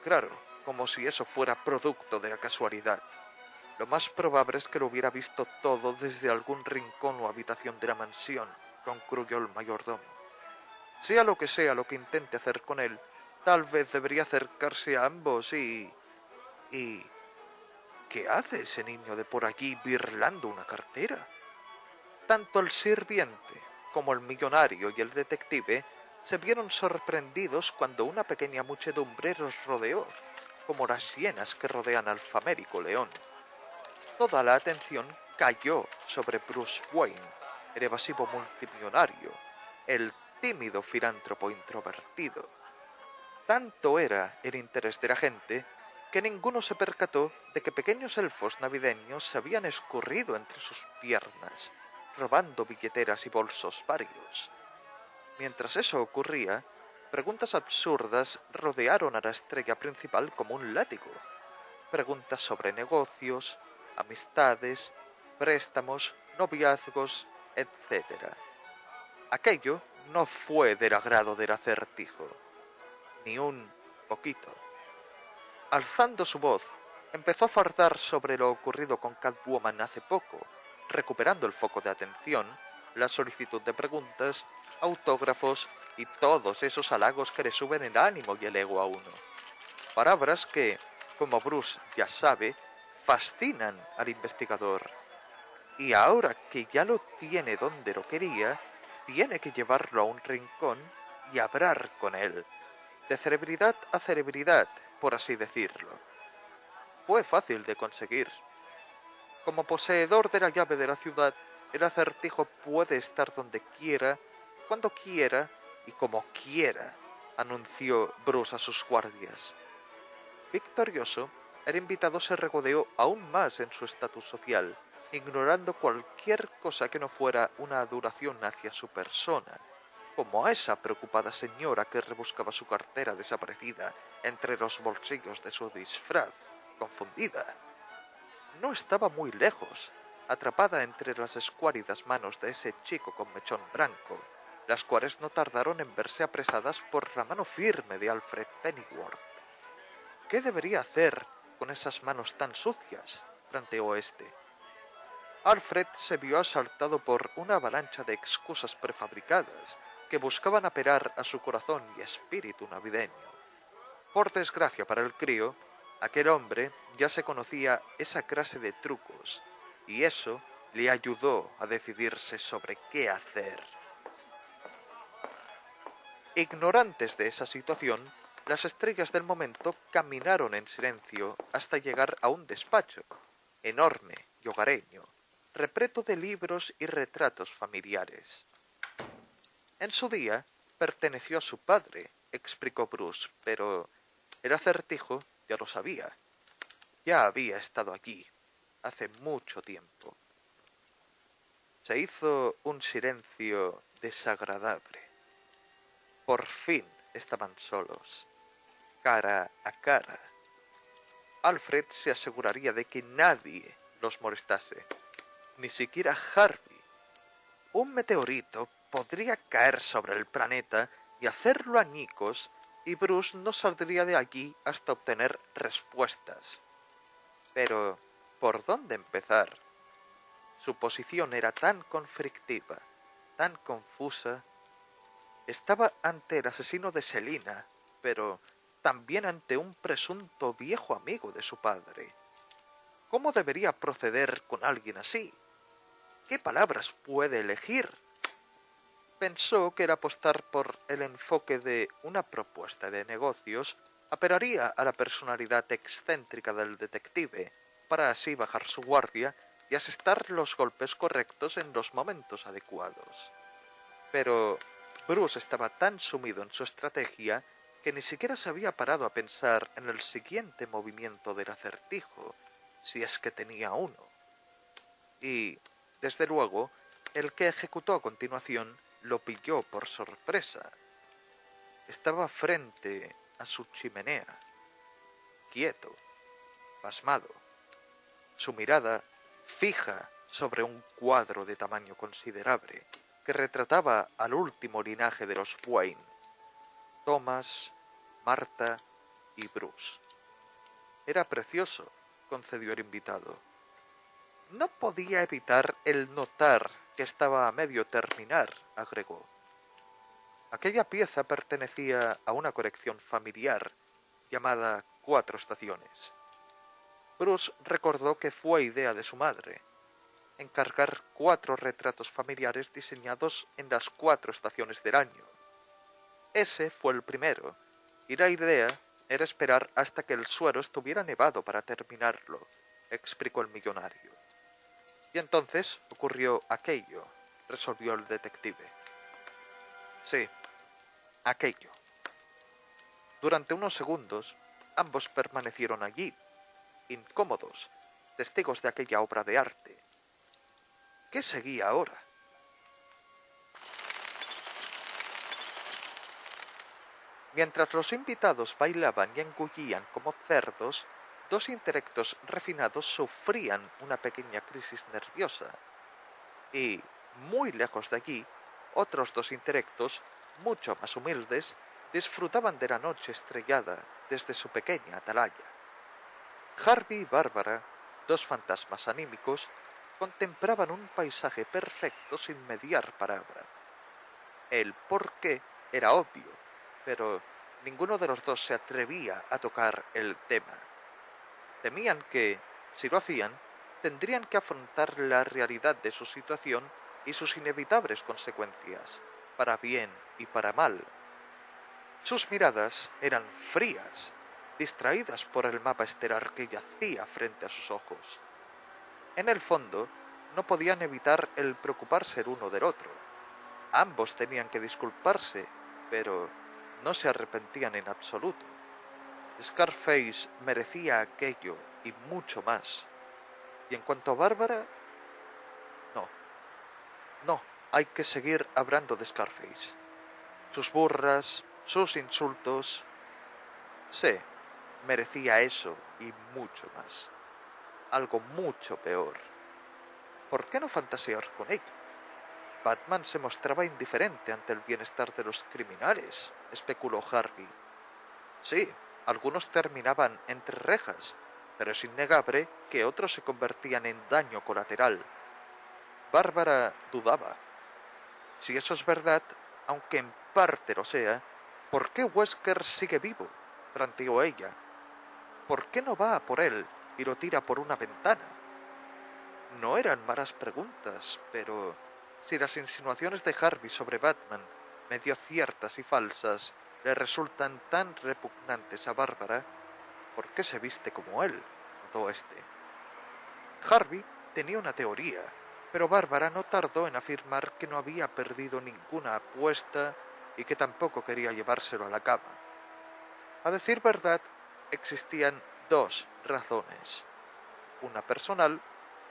Claro, como si eso fuera producto de la casualidad. Lo más probable es que lo hubiera visto todo desde algún rincón o habitación de la mansión, concluyó el mayordomo. Sea lo que intente hacer con él, tal vez debería acercarse a ambos y... ¿Qué hace ese niño de por allí birlando una cartera? Tanto el sirviente como el millonario y el detective se vieron sorprendidos cuando una pequeña muchedumbre los rodeó, como las hienas que rodean al famélico león. Toda la atención cayó sobre Bruce Wayne, el evasivo multimillonario, el tímido filántropo introvertido. Tanto era el interés de la gente que ninguno se percató de que pequeños elfos navideños se habían escurrido entre sus piernas, robando billeteras y bolsos varios. Mientras eso ocurría, preguntas absurdas rodearon a la estrella principal como un látigo. Preguntas sobre negocios, amistades, préstamos, noviazgos, etc. Aquello no fue del agrado del Acertijo, ni un poquito. Alzando su voz, empezó a fardar sobre lo ocurrido con Catwoman hace poco, recuperando el foco de atención, la solicitud de preguntas, autógrafos y todos esos halagos que le suben el ánimo y el ego a uno. Palabras que, como Bruce ya sabe, fascinan al investigador. Y ahora que ya lo tiene donde lo quería, tiene que llevarlo a un rincón y hablar con él, de celebridad a celebridad, por así decirlo. Fue fácil de conseguir. Como poseedor de la llave de la ciudad, el Acertijo puede estar donde quiera, cuando quiera y como quiera, anunció Bruce a sus guardias. Victorioso, el invitado se regodeó aún más en su estatus social, ignorando cualquier cosa que no fuera una adoración hacia su persona, como a esa preocupada señora que rebuscaba su cartera desaparecida entre los bolsillos de su disfraz, confundida. No estaba muy lejos, atrapada entre las escuálidas manos de ese chico con mechón blanco, las cuales no tardaron en verse apresadas por la mano firme de Alfred Pennyworth. ¿Qué debería hacer con esas manos tan sucias?, planteó este. Alfred se vio asaltado por una avalancha de excusas prefabricadas que buscaban apelar a su corazón y espíritu navideño. Por desgracia para el crío, aquel hombre ya se conocía esa clase de trucos, y eso le ayudó a decidirse sobre qué hacer. Ignorantes de esa situación, las estrellas del momento caminaron en silencio hasta llegar a un despacho, enorme y hogareño, repleto de libros y retratos familiares. En su día perteneció a su padre, explicó Bruce, pero el Acertijo ya lo sabía. Ya había estado aquí, hace mucho tiempo. Se hizo un silencio desagradable. Por fin estaban solos, cara a cara. Alfred se aseguraría de que nadie los molestase, ni siquiera Harvey. Un meteorito podría caer sobre el planeta y hacerlo añicos, y Bruce no saldría de allí hasta obtener respuestas. Pero, ¿por dónde empezar? Su posición era tan conflictiva, tan confusa. Estaba ante el asesino de Selina, pero también ante un presunto viejo amigo de su padre. ¿Cómo debería proceder con alguien así? ¿Qué palabras puede elegir? Pensó que el apostar por el enfoque de una propuesta de negocios apelaría a la personalidad excéntrica del detective, para así bajar su guardia y asestar los golpes correctos en los momentos adecuados. Pero Bruce estaba tan sumido en su estrategia que ni siquiera se había parado a pensar en el siguiente movimiento del Acertijo, si es que tenía uno. Y, desde luego, el que ejecutó a continuación lo pilló por sorpresa. Estaba frente a su chimenea, quieto, pasmado, su mirada fija sobre un cuadro de tamaño considerable que retrataba al último linaje de los Wayne, Thomas, Martha y Bruce. Era precioso, concedió el invitado. No podía evitar el notar que estaba a medio terminar, agregó. Aquella pieza pertenecía a una colección familiar llamada Cuatro Estaciones. Bruce recordó que fue idea de su madre encargar 4 retratos familiares diseñados en las 4 estaciones del año. Ese fue el primero, y la idea era esperar hasta que el suelo estuviera nevado para terminarlo, explicó el millonario. Y entonces ocurrió aquello, resolvió el detective. Sí, aquello. Durante unos segundos, ambos permanecieron allí, incómodos, testigos de aquella obra de arte. ¿Qué seguía ahora? Mientras los invitados bailaban y engullían como cerdos, 2 intelectos refinados sufrían una pequeña crisis nerviosa. Y, muy lejos de allí, otros 2 intelectos, mucho más humildes, disfrutaban de la noche estrellada desde su pequeña atalaya. Harvey y Bárbara, 2 fantasmas anímicos, contemplaban un paisaje perfecto sin mediar palabra. El porqué era obvio, pero ninguno de los 2 se atrevía a tocar el tema. Temían que, si lo hacían, tendrían que afrontar la realidad de su situación y sus inevitables consecuencias, para bien y para mal. Sus miradas eran frías, distraídas por el mapa estelar que yacía frente a sus ojos. En el fondo, no podían evitar el preocuparse el uno del otro. Ambos tenían que disculparse, pero no se arrepentían en absoluto. Scarface merecía aquello y mucho más. Y en cuanto a Bárbara, no, hay que seguir hablando de Scarface. Sus burras, sus insultos. Sí, merecía eso y mucho más. Algo mucho peor. ¿Por qué no fantasear con ello? Batman se mostraba indiferente ante el bienestar de los criminales, especuló Harvey. Sí, algunos terminaban entre rejas, pero es innegable que otros se convertían en daño colateral. Bárbara dudaba. Si eso es verdad, aunque en parte lo sea, ¿por qué Wesker sigue vivo?, planteó ella. ¿Por qué no va a por él y lo tira por una ventana? No eran malas preguntas, pero si las insinuaciones de Harvey sobre Batman, medio ciertas y falsas, le resultan tan repugnantes a Bárbara, ¿por qué se viste como él?, notó este. Harvey tenía una teoría. Pero Bárbara no tardó en afirmar que no había perdido ninguna apuesta y que tampoco quería llevárselo a la cama. A decir verdad, existían dos razones, una personal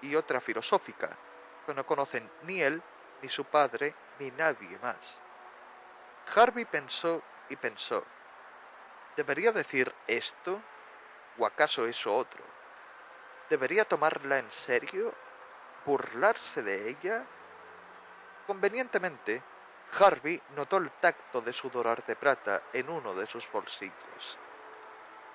y otra filosófica, que no conocen ni él, ni su padre, ni nadie más. Harvey pensó y pensó. ¿Debería decir esto? ¿O acaso eso otro? ¿Debería tomarla en serio? ¿Burlarse de ella? Convenientemente, Harvey notó el tacto de su dólar de plata en uno de sus bolsillos.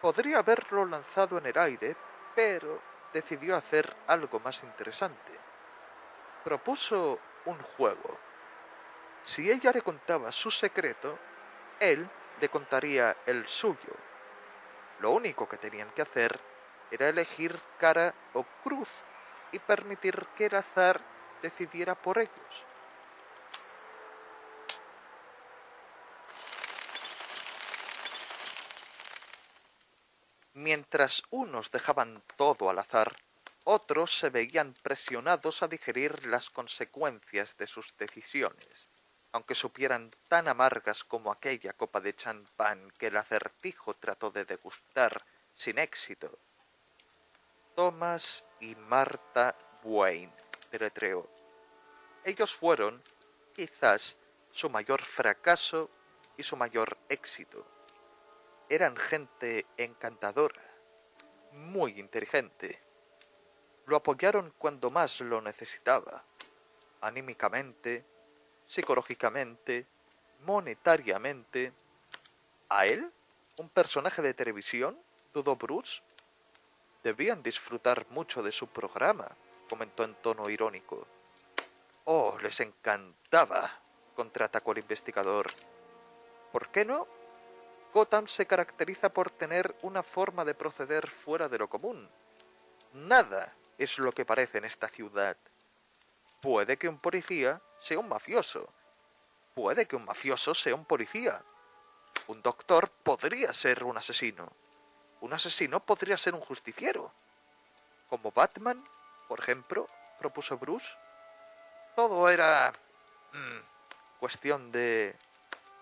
Podría haberlo lanzado en el aire, pero decidió hacer algo más interesante. Propuso un juego. Si ella le contaba su secreto, él le contaría el suyo. Lo único que tenían que hacer era elegir cara o cruz y permitir que el azar decidiera por ellos. Mientras unos dejaban todo al azar, otros se veían presionados a digerir las consecuencias de sus decisiones, aunque supieran tan amargas como aquella copa de champán que el acertijo trató de degustar sin éxito. Thomas y Martha Wayne, deletreó. Ellos fueron, quizás, su mayor fracaso y su mayor éxito. Eran gente encantadora, muy inteligente. Lo apoyaron cuando más lo necesitaba, anímicamente, psicológicamente, monetariamente. ¿A él? ¿Un personaje de televisión?, dudó Bruce. Debían disfrutar mucho de su programa, comentó en tono irónico. Oh, les encantaba, contraatacó el investigador. ¿Por qué no? Gotham se caracteriza por tener una forma de proceder fuera de lo común. Nada es lo que parece en esta ciudad. Puede que un policía sea un mafioso. Puede que un mafioso sea un policía. Un doctor podría ser un asesino. Un asesino podría ser un justiciero. Como Batman, por ejemplo, propuso Bruce. Todo era cuestión de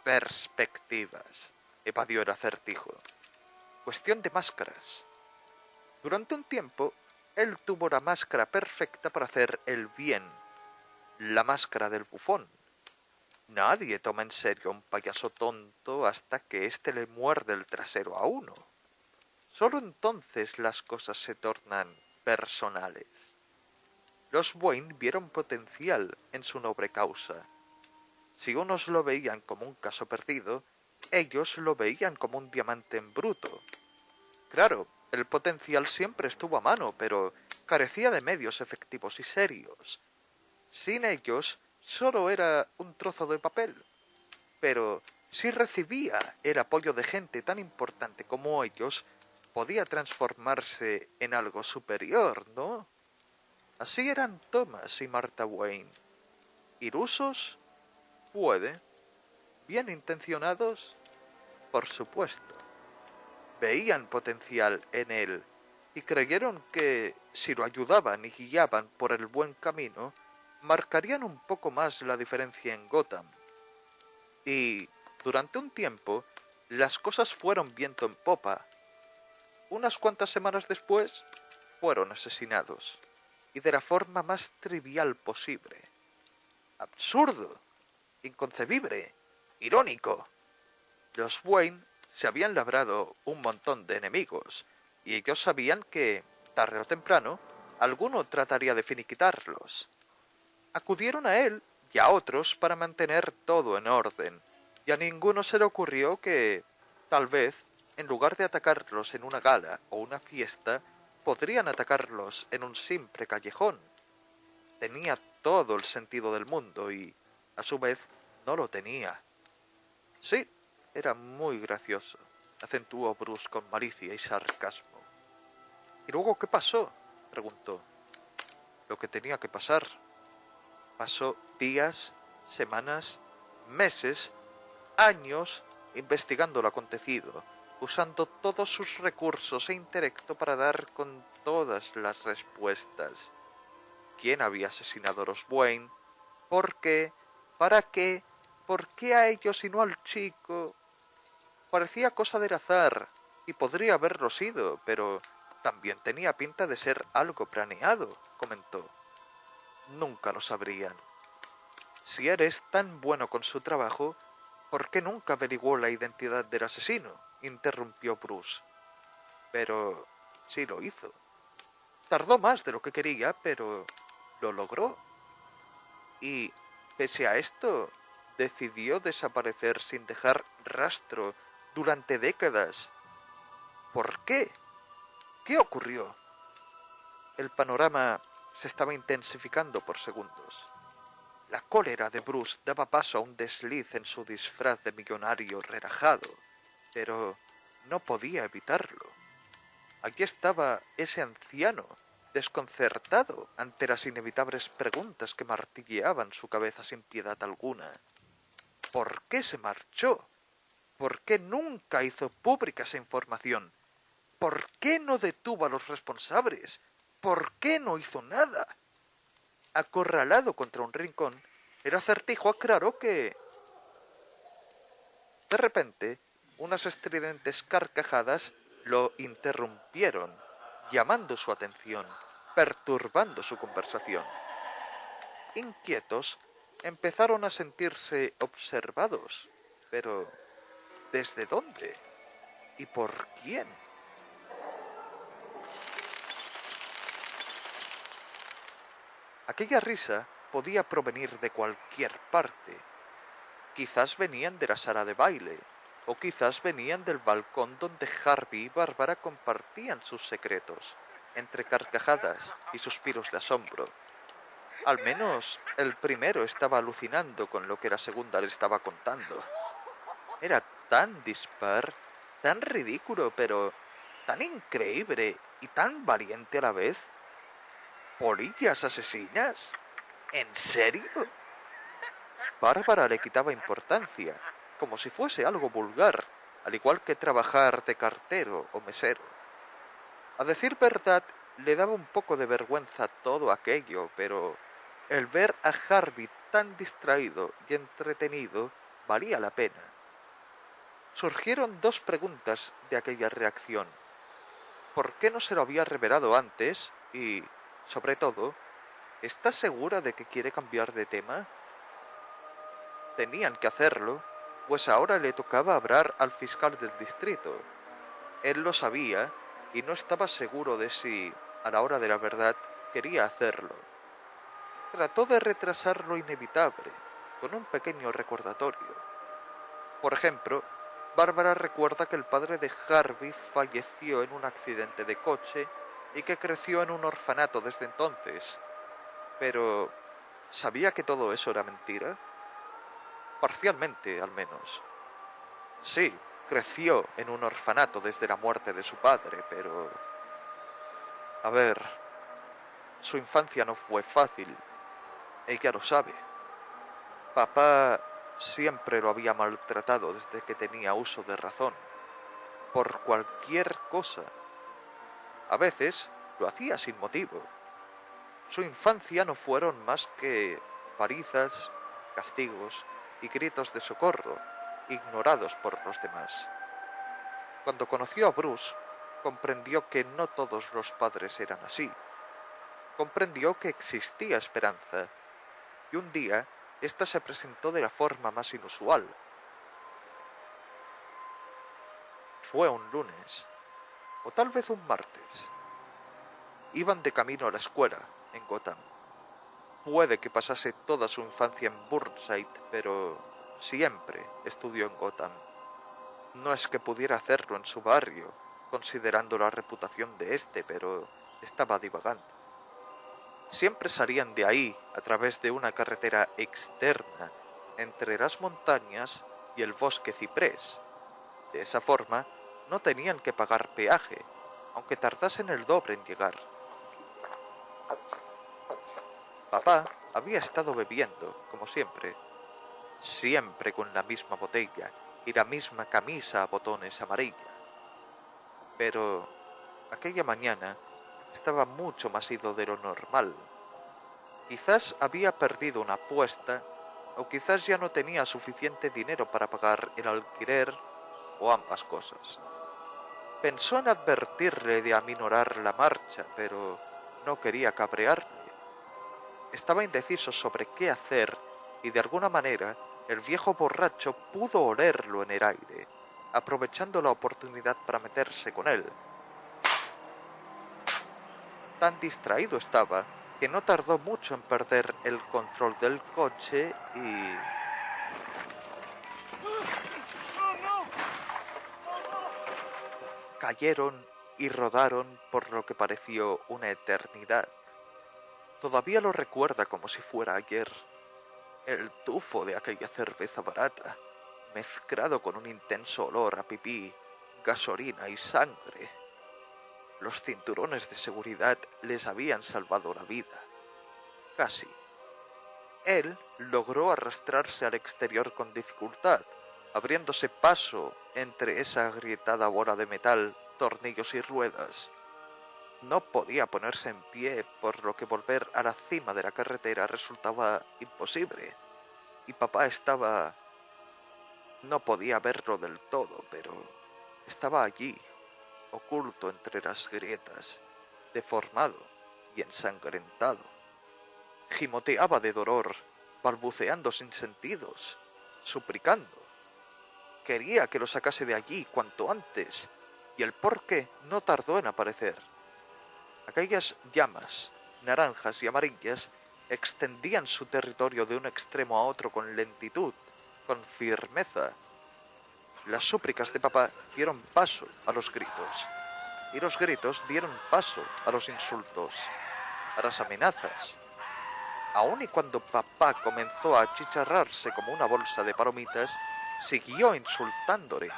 perspectivas, evadió el acertijo. Cuestión de máscaras. Durante un tiempo, él tuvo la máscara perfecta para hacer el bien, la máscara del bufón. Nadie toma en serio a un payaso tonto hasta que éste le muerde el trasero a uno. Solo entonces las cosas se tornan personales. Los Wayne vieron potencial en su noble causa. Si unos lo veían como un caso perdido, ellos lo veían como un diamante en bruto. Claro, el potencial siempre estuvo a mano, pero carecía de medios efectivos y serios. Sin ellos, solo era un trozo de papel. Pero si recibía el apoyo de gente tan importante como ellos, podía transformarse en algo superior, ¿no? Así eran Thomas y Martha Wayne. ¿Ilusos? Puede. ¿Bien intencionados? Por supuesto. Veían potencial en él y creyeron que, si lo ayudaban y guiaban por el buen camino, marcarían un poco más la diferencia en Gotham. Y, durante un tiempo, las cosas fueron viento en popa. Unas cuantas semanas después, fueron asesinados, y de la forma más trivial posible. Absurdo, inconcebible, irónico. Los Wayne se habían labrado un montón de enemigos, y ellos sabían que, tarde o temprano, alguno trataría de finiquitarlos. Acudieron a él y a otros para mantener todo en orden, y a ninguno se le ocurrió que, tal vez, en lugar de atacarlos en una gala o una fiesta, podrían atacarlos en un simple callejón. Tenía todo el sentido del mundo y, a su vez, no lo tenía. Sí, era muy gracioso, acentuó Bruce con malicia y sarcasmo. ¿Y luego qué pasó?, preguntó. Lo que tenía que pasar. Pasó días, semanas, meses, años investigando lo acontecido, usando todos sus recursos e intelecto para dar con todas las respuestas. quién había asesinado a los Wayne, por qué, para qué, por qué a ellos y no al chico. Parecía cosa del azar, y podría haberlo sido, pero también tenía pinta de ser algo planeado, comentó. Nunca lo sabrían. Si eres tan bueno con su trabajo, ¿por qué nunca averiguó la identidad del asesino?, interrumpió Bruce. Pero sí lo hizo. Tardó más de lo que quería, pero lo logró. Y, pese a esto, decidió desaparecer sin dejar rastro durante décadas. ¿Por qué? ¿Qué ocurrió? El panorama se estaba intensificando por segundos. La cólera de Bruce daba paso a un desliz en su disfraz de millonario relajado, pero no podía evitarlo. Allí estaba ese anciano, desconcertado ante las inevitables preguntas que martilleaban su cabeza sin piedad alguna. ¿Por qué se marchó? ¿Por qué nunca hizo pública esa información? ¿Por qué no detuvo a los responsables? ¿Por qué no hizo nada? Acorralado contra un rincón, el acertijo aclaró que... De repente, unas estridentes carcajadas lo interrumpieron, llamando su atención, perturbando su conversación. Inquietos, empezaron a sentirse observados, pero ¿desde dónde? ¿Y por quién? Aquella risa podía provenir de cualquier parte. Quizás venían de la sala de baile, o quizás venían del balcón donde Harvey y Bárbara compartían sus secretos, entre carcajadas y suspiros de asombro. Al menos el primero estaba alucinando con lo que la segunda le estaba contando. Era tan dispar, tan ridículo, pero tan increíble y tan valiente a la vez. ¿Polillas asesinas? ¿En serio? Bárbara le quitaba importancia, como si fuese algo vulgar, al igual que trabajar de cartero o mesero. A decir verdad, le daba un poco de vergüenza todo aquello, pero el ver a Harvey tan distraído y entretenido valía la pena. Surgieron dos preguntas de aquella reacción. ¿Por qué no se lo había revelado antes? Y, sobre todo, ¿está segura de que quiere cambiar de tema? Tenían que hacerlo, pues ahora le tocaba hablar al fiscal del distrito. Él lo sabía y no estaba seguro de si, a la hora de la verdad, quería hacerlo. Trató de retrasar lo inevitable, con un pequeño recordatorio. Por ejemplo, Bárbara recuerda que el padre de Harvey falleció en un accidente de coche y que creció en un orfanato desde entonces. Pero, ¿sabía que todo eso era mentira? Parcialmente, al menos. Sí, creció en un orfanato desde la muerte de su padre, pero... A ver, su infancia no fue fácil. Ella lo sabe. Papá siempre lo había maltratado desde que tenía uso de razón, por cualquier cosa. A veces lo hacía sin motivo. Su infancia no fueron más que palizas, castigos y gritos de socorro, ignorados por los demás. Cuando conoció a Bruce, comprendió que no todos los padres eran así. Comprendió que existía esperanza, y un día ésta se presentó de la forma más inusual. Fue un lunes, o tal vez un martes. Iban de camino a la escuela, en Gotham. Puede que pasase toda su infancia en Burnside, pero siempre estudió en Gotham. No es que pudiera hacerlo en su barrio, considerando la reputación de este, pero estaba divagando. Siempre salían de ahí a través de una carretera externa entre las montañas y el bosque ciprés. De esa forma, no tenían que pagar peaje, aunque tardasen el doble en llegar. Papá había estado bebiendo, como siempre con la misma botella y la misma camisa a botones amarilla. Pero aquella mañana estaba mucho más ido de lo normal. Quizás había perdido una apuesta, o quizás ya no tenía suficiente dinero para pagar el alquiler, o ambas cosas. Pensó en advertirle de aminorar la marcha, pero no quería cabrearle. Estaba indeciso sobre qué hacer y de alguna manera el viejo borracho pudo olerlo en el aire, aprovechando la oportunidad para meterse con él. Tan distraído estaba que no tardó mucho en perder el control del coche y... cayeron y rodaron por lo que pareció una eternidad. Todavía lo recuerda como si fuera ayer. El tufo de aquella cerveza barata, mezclado con un intenso olor a pipí, gasolina y sangre. Los cinturones de seguridad les habían salvado la vida. Casi. Él logró arrastrarse al exterior con dificultad, abriéndose paso entre esa agrietada bola de metal, tornillos y ruedas. No podía ponerse en pie, por lo que volver a la cima de la carretera resultaba imposible. Y papá estaba... no podía verlo del todo, pero estaba allí, oculto entre las grietas, deformado y ensangrentado. Gimoteaba de dolor, balbuceando sin sentidos, suplicando. Quería que lo sacase de allí cuanto antes, y el porqué no tardó en aparecer. Aquellas llamas, naranjas y amarillas, extendían su territorio de un extremo a otro con lentitud, con firmeza. Las súplicas de papá dieron paso a los gritos, y los gritos dieron paso a los insultos, a las amenazas. Aun y cuando papá comenzó a achicharrarse como una bolsa de palomitas, siguió insultándole,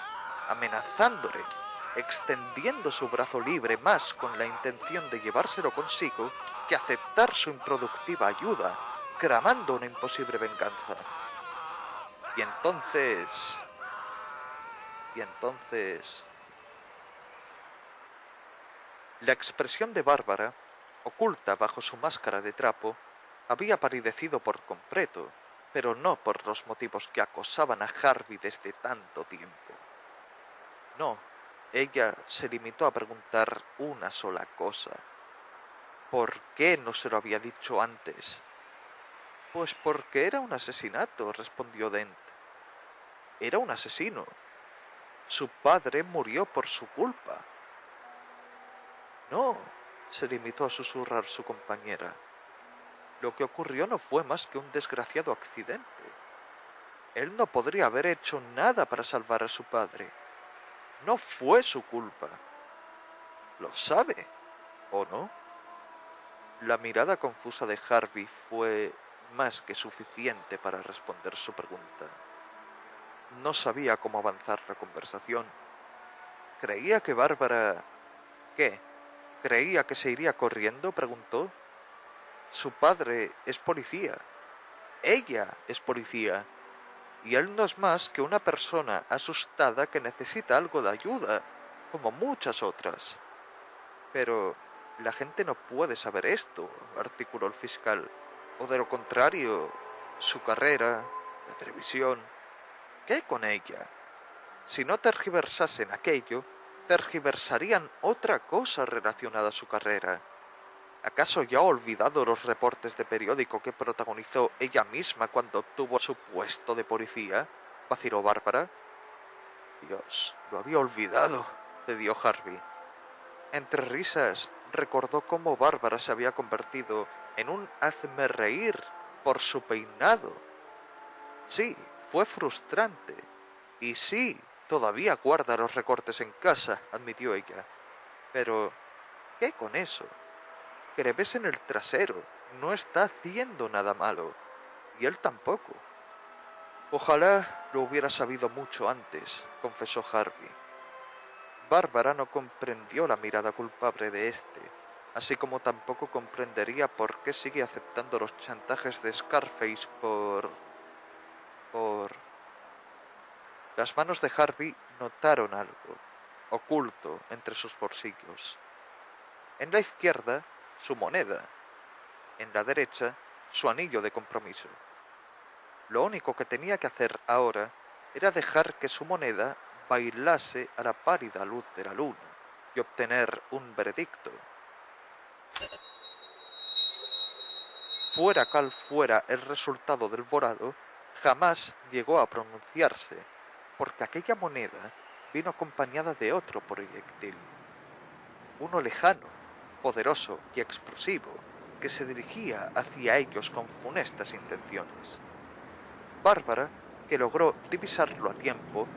amenazándole, extendiendo su brazo libre más con la intención de llevárselo consigo que aceptar su improductiva ayuda, tramando una imposible venganza. Y entonces... La expresión de Bárbara, oculta bajo su máscara de trapo, había palidecido por completo, pero no por los motivos que acosaban a Harvey desde tanto tiempo. No, ella se limitó a preguntar una sola cosa. ¿Por qué no se lo había dicho antes? Pues porque era un asesinato, respondió Dent. Era un asesino. Su padre murió por su culpa. No, se limitó a susurrar su compañera. Lo que ocurrió no fue más que un desgraciado accidente. Él no podría haber hecho nada para salvar a su padre. No fue su culpa. ¿Lo sabe? ¿O no? La mirada confusa de Harvey fue más que suficiente para responder su pregunta. No sabía cómo avanzar la conversación. Creía que Bárbara... ¿Qué? ¿Creía que se iría corriendo?, preguntó. Su padre es policía. Ella es policía. Y él no es más que una persona asustada que necesita algo de ayuda, como muchas otras. Pero la gente no puede saber esto, articuló el fiscal. O de lo contrario, su carrera, la televisión... ¿Qué con ella? Si no tergiversasen aquello, tergiversarían otra cosa relacionada a su carrera. ¿Acaso ya ha olvidado los reportes de periódico que protagonizó ella misma cuando obtuvo su puesto de policía?, vaciló Bárbara. Dios, lo había olvidado, cedió Harvey. Entre risas, recordó cómo Bárbara se había convertido en un hazmerreír por su peinado. Sí, fue frustrante. Y sí, todavía guarda los recortes en casa, admitió ella. Pero, ¿qué con eso? Que le besen el trasero no está haciendo nada malo. Y él tampoco. Ojalá lo hubiera sabido mucho antes, confesó Harvey. Bárbara no comprendió la mirada culpable de éste, así como tampoco comprendería por qué sigue aceptando los chantajes de Scarface por... Las manos de Harvey notaron algo, oculto entre sus bolsillos. En la izquierda, su moneda. En la derecha, su anillo de compromiso. Lo único que tenía que hacer ahora era dejar que su moneda bailase a la pálida luz de la luna y obtener un veredicto. Fuera cual fuera el resultado del volado, jamás llegó a pronunciarse, porque aquella moneda vino acompañada de otro proyectil, uno lejano, poderoso y explosivo, que se dirigía hacia ellos con funestas intenciones. Bárbara, que logró divisarlo a tiempo,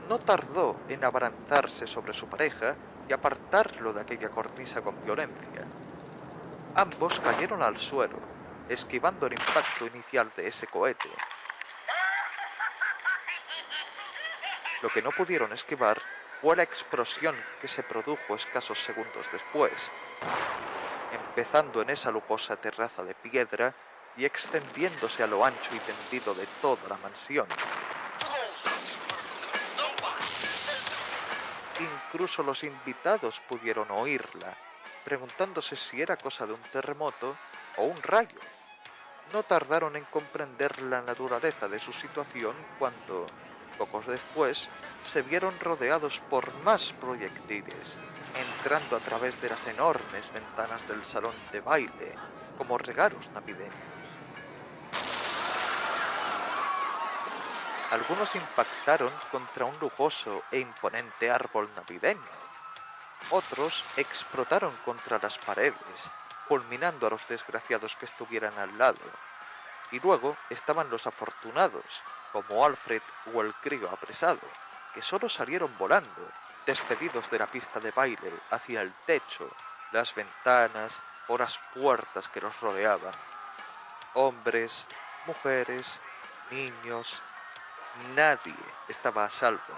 no tardó en abalanzarse sobre su pareja y apartarlo de aquella cornisa con violencia. Ambos cayeron al suelo, esquivando el impacto inicial de ese cohete. Lo que no pudieron esquivar fue la explosión que se produjo escasos segundos después, empezando en esa lujosa terraza de piedra y extendiéndose a lo ancho y tendido de toda la mansión. Incluso los invitados pudieron oírla, preguntándose si era cosa de un terremoto o un rayo. No tardaron en comprender la naturaleza de su situación cuando, pocos después, se vieron rodeados por más proyectiles, entrando a través de las enormes ventanas del salón de baile, como regalos navideños. Algunos impactaron contra un lujoso e imponente árbol navideño. Otros explotaron contra las paredes, fulminando a los desgraciados que estuvieran al lado. Y luego estaban los afortunados, como Alfred o el crío apresado, que solo salieron volando, despedidos de la pista de baile hacia el techo, las ventanas o las puertas que los rodeaban. Hombres, mujeres, niños, nadie estaba a salvo.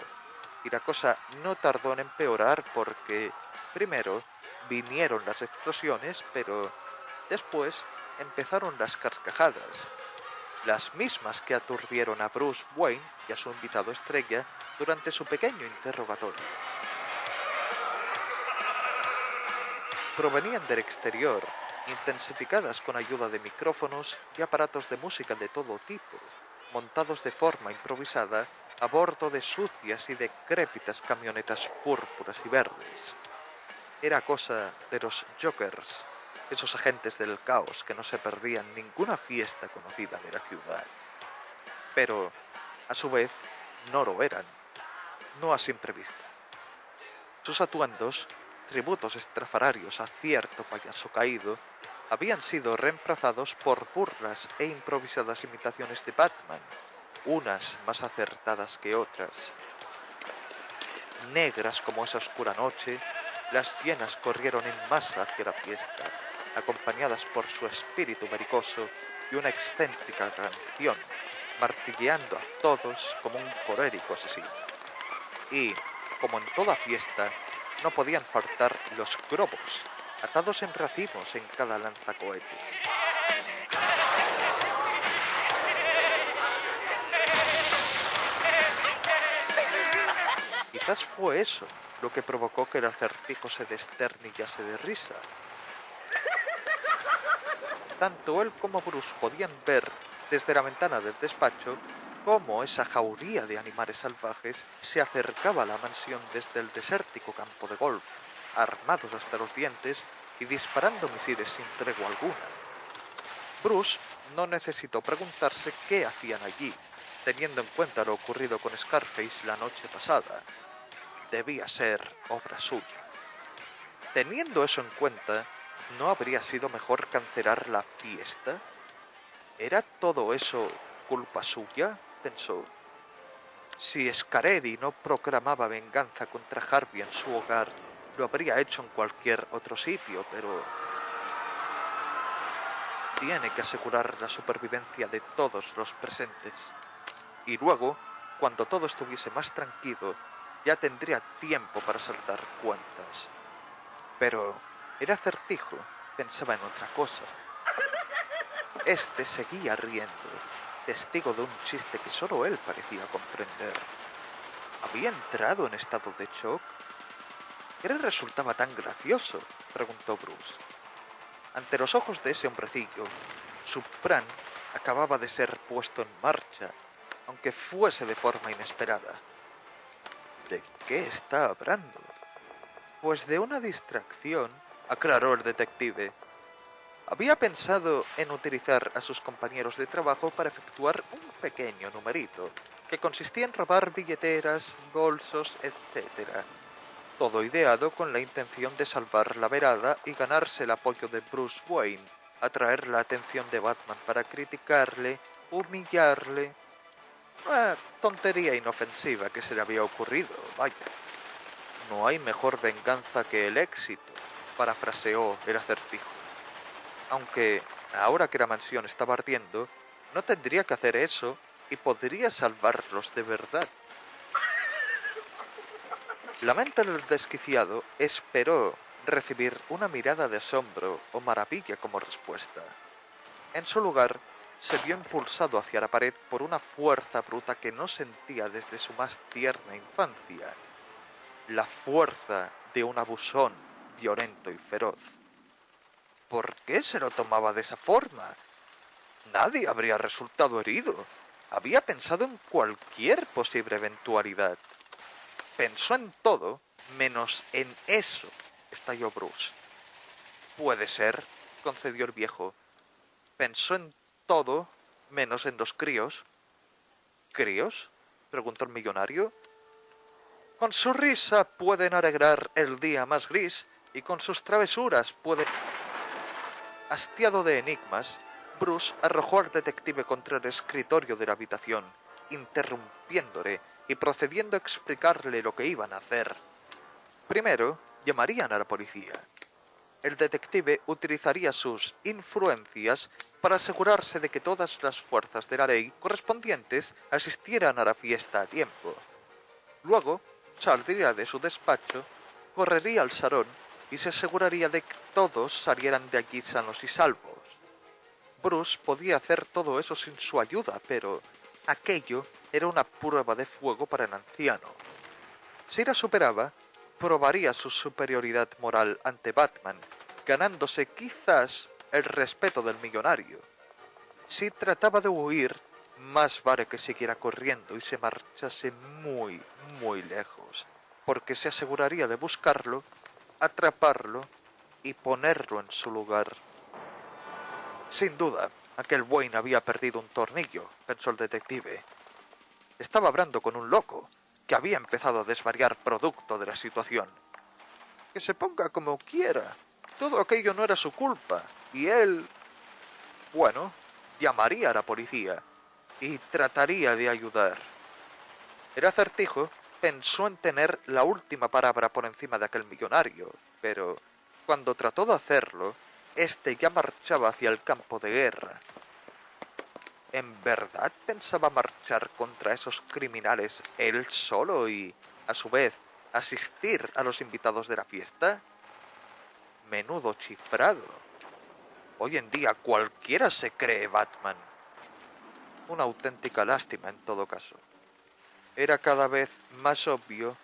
Y la cosa no tardó en empeorar porque, primero, vinieron las explosiones, pero después empezaron las carcajadas, las mismas que aturdieron a Bruce Wayne y a su invitado estrella durante su pequeño interrogatorio. Provenían del exterior, intensificadas con ayuda de micrófonos y aparatos de música de todo tipo, montados de forma improvisada a bordo de sucias y decrépitas camionetas púrpuras y verdes. Era cosa de los Jokers, esos agentes del caos que no se perdían ninguna fiesta conocida de la ciudad. Pero, a su vez, no lo eran, no a simple vista. Sus atuendos, tributos estrafalarios a cierto payaso caído, habían sido reemplazados por burlas e improvisadas imitaciones de Batman, unas más acertadas que otras. Negras como esa oscura noche, las hienas corrieron en masa hacia la fiesta, acompañadas por su espíritu belicoso y una excéntrica canción, martilleando a todos como un colérico asesino. Y, como en toda fiesta, no podían faltar los globos, atados en racimos en cada lanzacohetes. Quizás fue eso lo que provocó que el Acertijo se desternillase de risa. Tanto él como Bruce podían ver desde la ventana del despacho cómo esa jauría de animales salvajes se acercaba a la mansión desde el desértico campo de golf, armados hasta los dientes y disparando misiles sin tregua alguna. Bruce no necesitó preguntarse qué hacían allí, teniendo en cuenta lo ocurrido con Scarface la noche pasada. Debía ser obra suya. Teniendo eso en cuenta, ¿no habría sido mejor cancelar la fiesta? ¿Era todo eso culpa suya?, pensó. Si Scaredi no proclamaba venganza contra Harvey en su hogar, lo habría hecho en cualquier otro sitio, pero tiene que asegurar la supervivencia de todos los presentes. Y luego, cuando todo estuviese más tranquilo, ya tendría tiempo para saldar cuentas. Pero el Acertijo pensaba en otra cosa. Este seguía riendo, testigo de un chiste que solo él parecía comprender. ¿Había entrado en estado de shock? ¿Qué le resultaba tan gracioso?, preguntó Bruce. Ante los ojos de ese hombrecillo, Su plan acababa de ser puesto en marcha, aunque fuese de forma inesperada. ¿De qué está hablando? Pues de una distracción, aclaró el detective. Había pensado en utilizar a sus compañeros de trabajo para efectuar un pequeño numerito, que consistía en robar billeteras, bolsos, etc. Todo ideado con la intención de salvar la velada y ganarse el apoyo de Bruce Wayne, atraer la atención de Batman para criticarle, humillarle. Tontería inofensiva que se le había ocurrido, vaya. No hay mejor venganza que el éxito, parafraseó el Acertijo. Aunque, ahora que la mansión estaba ardiendo, no tendría que hacer eso y podría salvarlos de verdad. La mente del desquiciado esperó recibir una mirada de asombro o maravilla como respuesta. En su lugar, se vio impulsado hacia la pared por una fuerza bruta que no sentía desde su más tierna infancia. La fuerza de un abusón violento y feroz. ¿Por qué se lo tomaba de esa forma? Nadie habría resultado herido. Había pensado en cualquier posible eventualidad. Pensó en todo, menos en eso, estalló Bruce. Puede ser, concedió el viejo. Pensó en todo, menos en los críos. ¿Críos?, preguntó el millonario. Con su risa pueden alegrar el día más gris y con sus travesuras pueden... Hastiado de enigmas, Bruce arrojó al detective contra el escritorio de la habitación, interrumpiéndole y procediendo a explicarle lo que iban a hacer. Primero, llamarían a la policía. El detective utilizaría sus influencias para asegurarse de que todas las fuerzas de la ley correspondientes asistieran a la fiesta a tiempo. Luego, saldría de su despacho, correría al salón y se aseguraría de que todos salieran de allí sanos y salvos. Bruce podía hacer todo eso sin su ayuda, pero aquello era una prueba de fuego para el anciano. Si la superaba, probaría su superioridad moral ante Batman, ganándose quizás el respeto del millonario. Si trataba de huir, más vale que siguiera corriendo y se marchase muy, muy lejos, porque se aseguraría de buscarlo, atraparlo y ponerlo en su lugar. Sin duda, aquel Wayne había perdido un tornillo, pensó el detective. Estaba hablando con un loco, que había empezado a desvariar producto de la situación. Que se ponga como quiera. Todo aquello no era su culpa, y él... Bueno, llamaría a la policía y trataría de ayudar. El Acertijo pensó en tener la última palabra por encima de aquel millonario, pero cuando trató de hacerlo, este ya marchaba hacia el campo de guerra. ¿En verdad pensaba marchar contra esos criminales él solo y, a su vez, asistir a los invitados de la fiesta? Menudo chifrado. Hoy en día cualquiera se cree Batman. Una auténtica lástima en todo caso. Era cada vez más obvio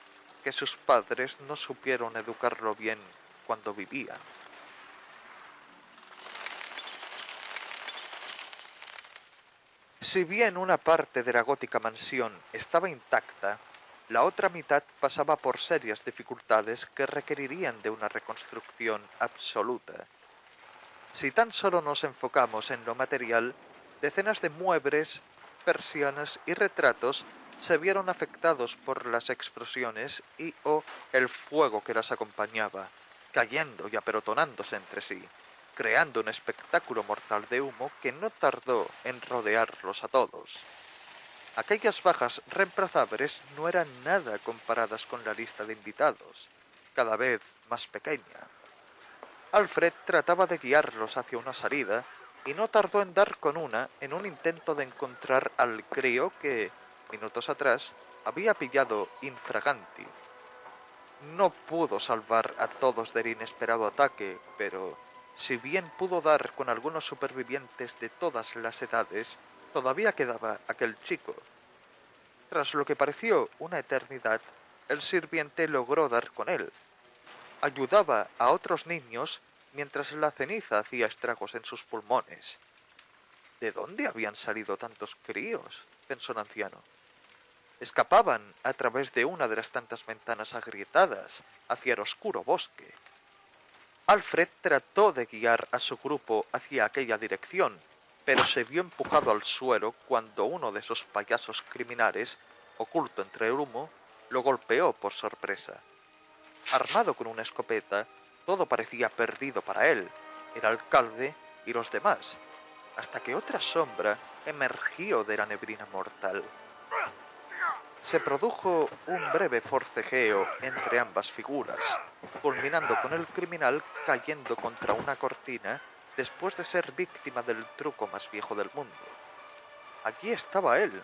que sus padres no supieron educarlo bien cuando vivían. Si bien una parte de la gótica mansión estaba intacta, la otra mitad pasaba por serias dificultades que requerirían de una reconstrucción absoluta. Si tan solo nos enfocamos en lo material, decenas de muebles, persianas y retratos se vieron afectados por las explosiones y o el fuego que las acompañaba, cayendo y apelotonándose entre sí, creando un espectáculo mortal de humo que no tardó en rodearlos a todos. Aquellas bajas reemplazables no eran nada comparadas con la lista de invitados, cada vez más pequeña. Alfred trataba de guiarlos hacia una salida y no tardó en dar con una en un intento de encontrar al crío que, minutos atrás, había pillado infraganti. No pudo salvar a todos del inesperado ataque, pero si bien pudo dar con algunos supervivientes de todas las edades, todavía quedaba aquel chico. Tras lo que pareció una eternidad, el sirviente logró dar con él. Ayudaba a otros niños mientras la ceniza hacía estragos en sus pulmones. ¿De dónde habían salido tantos críos?, pensó el anciano. Escapaban a través de una de las tantas ventanas agrietadas hacia el oscuro bosque. Alfred trató de guiar a su grupo hacia aquella dirección, pero se vio empujado al suelo cuando uno de esos payasos criminales, oculto entre el humo, lo golpeó por sorpresa. Armado con una escopeta, todo parecía perdido para él, el alcalde y los demás, hasta que otra sombra emergió de la neblina mortal. Se produjo un breve forcejeo entre ambas figuras, culminando con el criminal cayendo contra una cortina después de ser víctima del truco más viejo del mundo. Allí estaba él,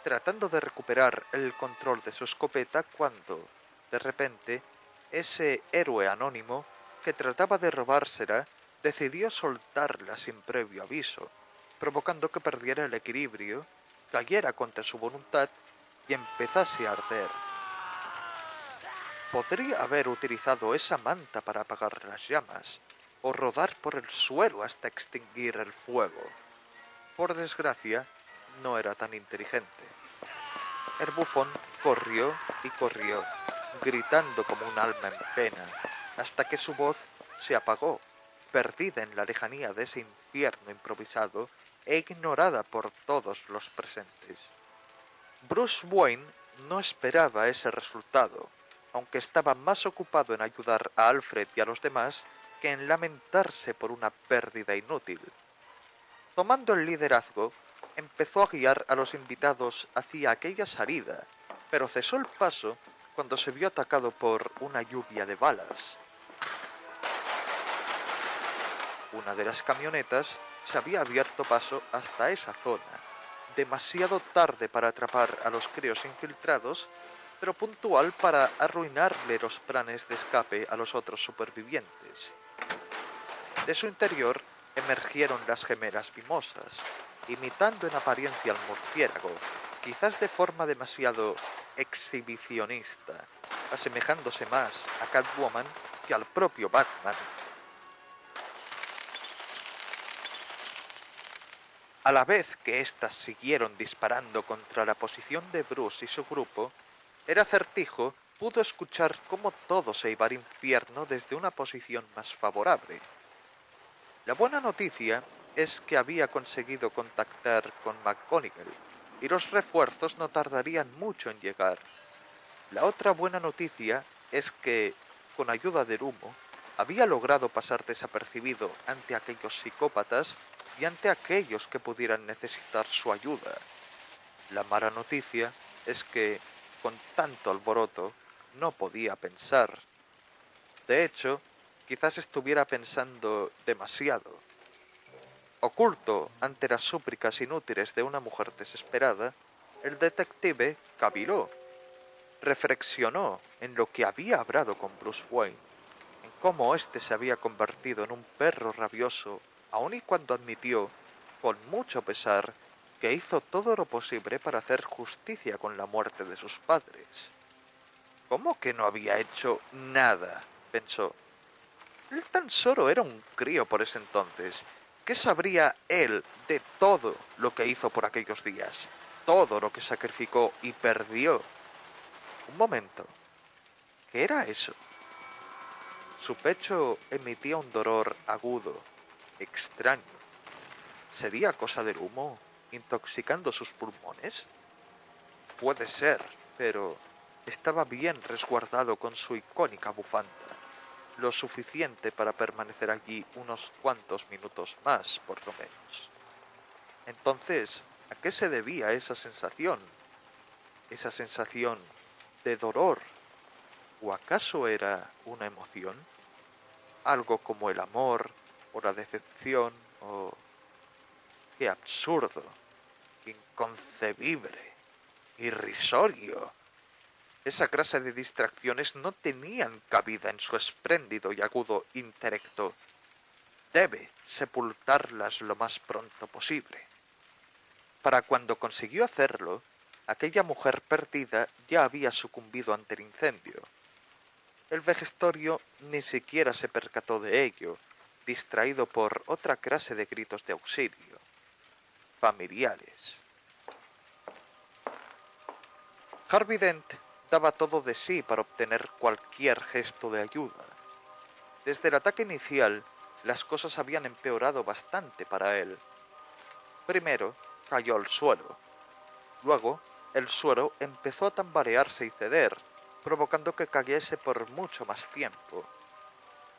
tratando de recuperar el control de su escopeta cuando, de repente, ese héroe anónimo que trataba de robársela decidió soltarla sin previo aviso, provocando que perdiera el equilibrio, cayera contra su voluntad y empezase a arder. Podría haber utilizado esa manta para apagar las llamas, o rodar por el suelo hasta extinguir el fuego. Por desgracia, no era tan inteligente. El bufón corrió y corrió, gritando como un alma en pena, hasta que su voz se apagó, perdida en la lejanía de ese infierno improvisado e ignorada por todos los presentes. Bruce Wayne no esperaba ese resultado, aunque estaba más ocupado en ayudar a Alfred y a los demás que en lamentarse por una pérdida inútil. Tomando el liderazgo, empezó a guiar a los invitados hacia aquella salida, pero cesó el paso cuando se vio atacado por una lluvia de balas. Una de las camionetas se había abierto paso hasta esa zona, demasiado tarde para atrapar a los críos infiltrados, pero puntual para arruinarle los planes de escape a los otros supervivientes. De su interior emergieron las gemelas mimosas, imitando en apariencia al murciélago, quizás de forma demasiado exhibicionista, asemejándose más a Catwoman que al propio Batman. A la vez que éstas siguieron disparando contra la posición de Bruce y su grupo, el Acertijo pudo escuchar cómo todo se iba al infierno desde una posición más favorable. La buena noticia es que había conseguido contactar con McGonagall y los refuerzos no tardarían mucho en llegar. La otra buena noticia es que, con ayuda del humo, había logrado pasar desapercibido ante aquellos psicópatas y ante aquellos que pudieran necesitar su ayuda. La mala noticia es que, con tanto alboroto, no podía pensar. De hecho, quizás estuviera pensando demasiado. Oculto ante las súplicas inútiles de una mujer desesperada, el detective caviló. Reflexionó en lo que había hablado con Bruce Wayne, en cómo éste se había convertido en un perro rabioso, aun y cuando admitió, con mucho pesar, que hizo todo lo posible para hacer justicia con la muerte de sus padres. ¿Cómo que no había hecho nada?, pensó. Él tan solo era un crío por ese entonces. ¿Qué sabría él de todo lo que hizo por aquellos días? Todo lo que sacrificó y perdió. Un momento. ¿Qué era eso? Su pecho emitía un dolor agudo, extraño. ¿Sería cosa del humo, intoxicando sus pulmones? Puede ser, pero estaba bien resguardado con su icónica bufanda, lo suficiente para permanecer allí unos cuantos minutos más, por lo menos. Entonces, ¿a qué se debía esa sensación? Esa sensación de dolor. ¿O acaso era una emoción? Algo como el amor, o la decepción, o... ¡Qué absurdo! Inconcebible. Irrisorio. Esa clase de distracciones no tenían cabida en su espléndido y agudo intelecto. Debe sepultarlas lo más pronto posible. Para cuando consiguió hacerlo, aquella mujer perdida ya había sucumbido ante el incendio. El vejestorio ni siquiera se percató de ello, distraído por otra clase de gritos de auxilio. familiares. Harvey Dent daba todo de sí para obtener cualquier gesto de ayuda. Desde el ataque inicial, las cosas habían empeorado bastante para él. Primero, cayó al suelo. Luego, el suelo empezó a tambalearse y ceder, provocando que cayese por mucho más tiempo.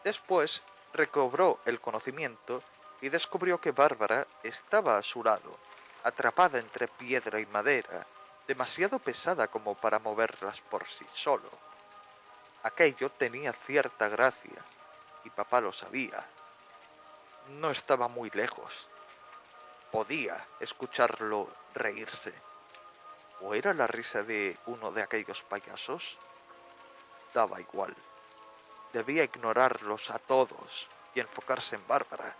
Después, recobró el conocimiento y descubrió que Bárbara estaba a su lado, atrapada entre piedra y madera, demasiado pesada como para moverlas por sí solo. Aquello tenía cierta gracia, y papá lo sabía. No estaba muy lejos. Podía escucharlo reírse. ¿O era la risa de uno de aquellos payasos? Daba igual. Debía ignorarlos a todos y enfocarse en Bárbara.